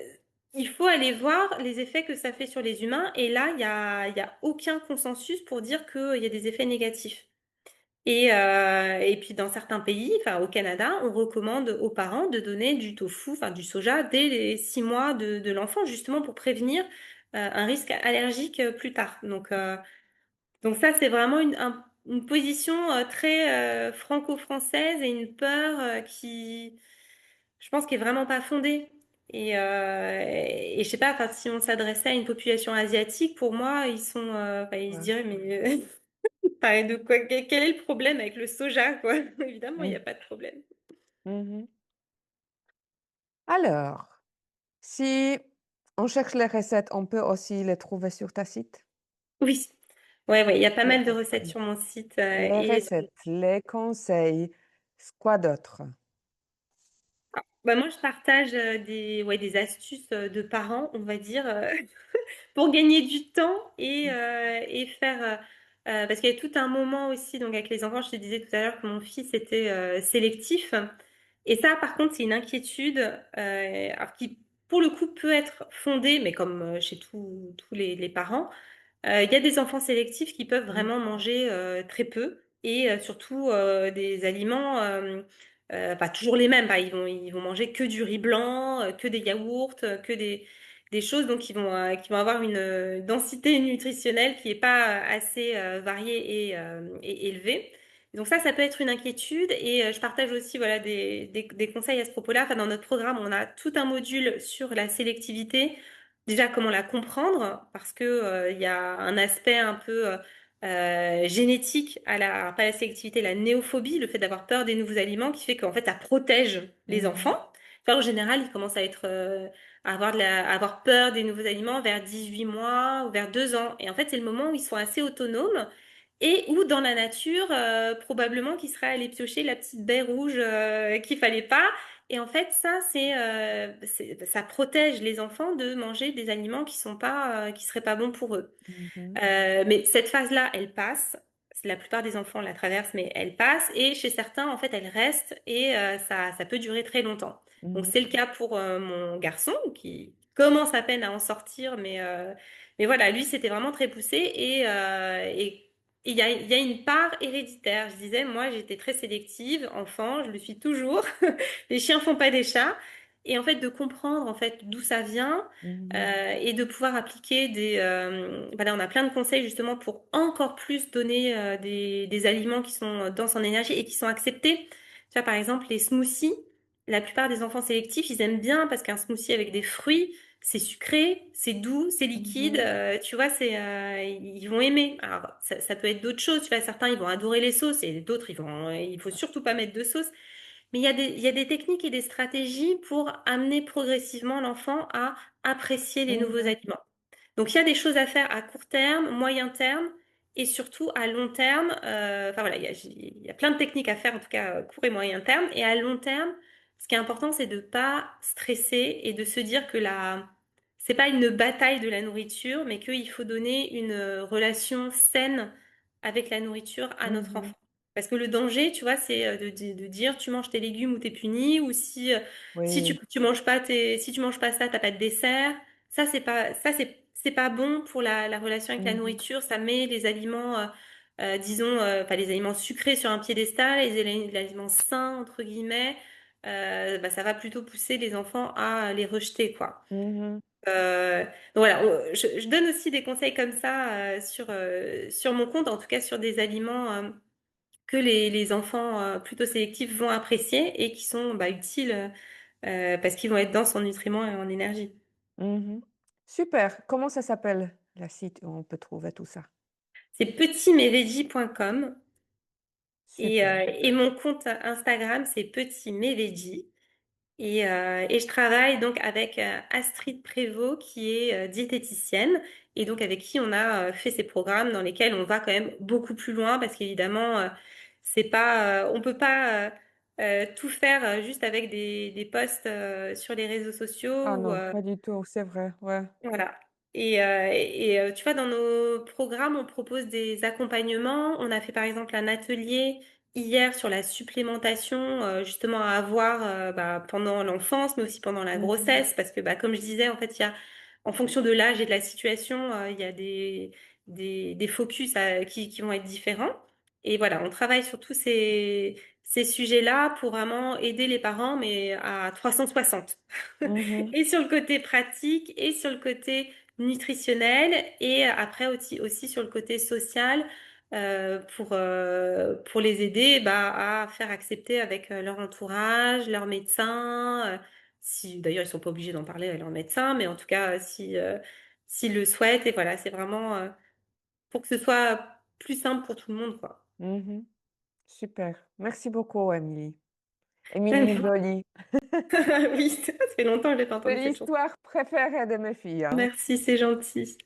B: il faut aller voir les effets que ça fait sur les humains. Et là, il y a aucun consensus pour dire qu'il y a des effets négatifs. Et puis dans certains pays, enfin au Canada, on recommande aux parents de donner du tofu, enfin du soja, dès les 6 mois de l'enfant, justement pour prévenir un risque allergique plus tard. Donc ça, c'est vraiment une position très franco-française et une peur qui, je pense, qui est vraiment pas fondée. Et je sais pas, enfin, si on s'adressait à une population asiatique, pour moi, enfin, ils se
C: Ouais.
B: diraient, mais Enfin, de quoi, quel est le problème avec le soja, quoi? Évidemment, il n'y
C: Mmh.
B: a pas de problème.
C: Mmh. Alors, si on cherche les recettes, on peut aussi les trouver sur ta site?
B: Oui, ouais, ouais, il y a pas
C: Les
B: mal de recettes
C: recettes.
B: sur mon site
C: Les
B: et
C: recettes, les conseils, quoi d'autre?
B: bah, moi, je partage des, ouais, des astuces de parents, on va dire, pour gagner du temps et faire. Parce qu'il y a tout un moment aussi, donc avec les enfants, je te disais tout à l'heure que mon fils était sélectif. Et ça, par contre, c'est une inquiétude alors qui, pour le coup, peut être fondée, mais comme chez tous les parents. Il y a des enfants sélectifs qui peuvent
C: Mmh.
B: vraiment manger très peu et surtout des aliments, pas toujours les mêmes. Ils vont manger que du riz blanc, que des yaourts, que des choses donc qui vont avoir une densité nutritionnelle qui n'est pas assez variée et élevée. Donc ça peut être une inquiétude et je partage aussi voilà, des conseils à ce propos-là. Enfin, dans notre programme, on a tout un module sur la sélectivité. Déjà, comment la comprendre, parce que il y a un aspect un peu génétique à la, pas la sélectivité, la néophobie, le fait d'avoir peur des nouveaux aliments, qui fait qu'en fait, ça protège les
C: Mmh.
B: enfants. Enfin, en général, ils commencent à être, à avoir à avoir peur des nouveaux aliments vers 18 mois ou vers 2 ans. Et en fait, c'est le moment où ils sont assez autonomes et où dans la nature, probablement qu'ils seraient allés piocher la petite baie rouge qu'il fallait pas. Et en fait, ça protège les enfants de manger des aliments qui sont pas, qui seraient pas bons pour eux.
C: Mmh.
B: Mais cette phase-là, elle passe. La plupart des enfants la traversent, mais elle passe. Et chez certains, en fait, elle reste et ça peut durer très longtemps. Donc,
C: Mmh.
B: c'est le cas pour mon garçon qui commence à peine à en sortir, mais voilà, lui, c'était vraiment très poussé et il y a une part héréditaire. Je disais, moi, j'étais très sélective, enfant, je le suis toujours. Les chiens font pas des chats. Et en fait, de comprendre en fait d'où ça vient
C: Mmh.
B: et de pouvoir appliquer des. Voilà, on a plein de conseils justement pour encore plus donner des aliments qui sont denses en énergie et qui sont acceptés. Tu vois, par exemple, les smoothies. La plupart des enfants sélectifs, ils aiment bien parce qu'un smoothie avec des fruits, c'est sucré, c'est doux, c'est liquide.
C: Mmh.
B: Tu vois, ils vont aimer. Alors, ça peut être d'autres choses. Tu vois, certains, ils vont adorer les sauces et d'autres, il faut surtout pas mettre de sauce. Mais il y a des techniques et des stratégies pour amener progressivement l'enfant à apprécier les nouveaux
C: Mmh.
B: aliments. Donc, il y a des choses à faire à court terme, moyen terme et surtout à long terme. Enfin voilà, il y a plein de techniques à faire, en tout cas court et moyen terme. Et à long terme, ce qui est important, c'est de ne pas stresser et de se dire que c'est pas une bataille de la nourriture, mais qu'il faut donner une relation saine avec la nourriture à notre
C: Mmh.
B: enfant. Parce que le danger, tu vois, c'est de dire tu manges tes légumes ou t'es puni, ou si
C: Oui.
B: tu manges pas si tu manges pas ça, t'as pas de dessert. C'est pas bon pour la relation avec la
C: Mmh.
B: nourriture. Ça met les aliments, disons, enfin les aliments sucrés sur un piédestal, les aliments sains entre guillemets. Bah, ça va plutôt pousser les enfants à les rejeter, quoi.
C: Mmh.
B: Donc voilà, je donne aussi des conseils comme ça sur mon compte, en tout cas sur des aliments que les enfants plutôt sélectifs vont apprécier et qui sont bah, utiles parce qu'ils vont être denses en nutriments et en énergie.
C: Mmh. Super. Comment ça s'appelle, la site où on peut trouver tout ça?
B: C'est petitmesveggies.com
C: Super.
B: et mon compte Instagram, c'est petitmesveggies. Et je travaille donc avec Astrid Prévost, qui est diététicienne, et donc avec qui on a fait ces programmes dans lesquels on va quand même beaucoup plus loin, parce qu'évidemment, c'est pas, on peut pas tout faire juste avec des posts sur les réseaux
C: Ah
B: sociaux ou,
C: non, pas du tout, c'est vrai, ouais.
B: voilà. Tu vois, dans nos programmes, on propose des accompagnements. On a fait par exemple un atelier hier sur la supplémentation, justement à avoir bah, pendant l'enfance, mais aussi pendant la
C: Mmh.
B: grossesse, parce que bah, comme je disais, en fait, il y a, en fonction de l'âge et de la situation, il y a des focus qui vont être différents. Et voilà, on travaille sur tous ces sujets-là pour vraiment aider les parents, mais à 360.
C: Mmh.
B: Et sur le côté pratique et sur le côté nutritionnel et après aussi sur le côté social pour les aider bah, à faire accepter avec leur entourage, leur médecin. Si, d'ailleurs, ils sont pas obligés d'en parler à leur médecin, mais en tout cas, s'ils le souhaitent. Et voilà, c'est vraiment pour que ce soit plus simple pour tout le monde, quoi.
C: Mhm. Super. Merci beaucoup, Émilie.
B: Ben,
C: Émilie Jolie.
B: oui, ça fait longtemps que j'ai pas
C: C'est
B: entendu cette chanson.
C: l'histoire préférée de mes filles, hein.
B: Merci, c'est gentil.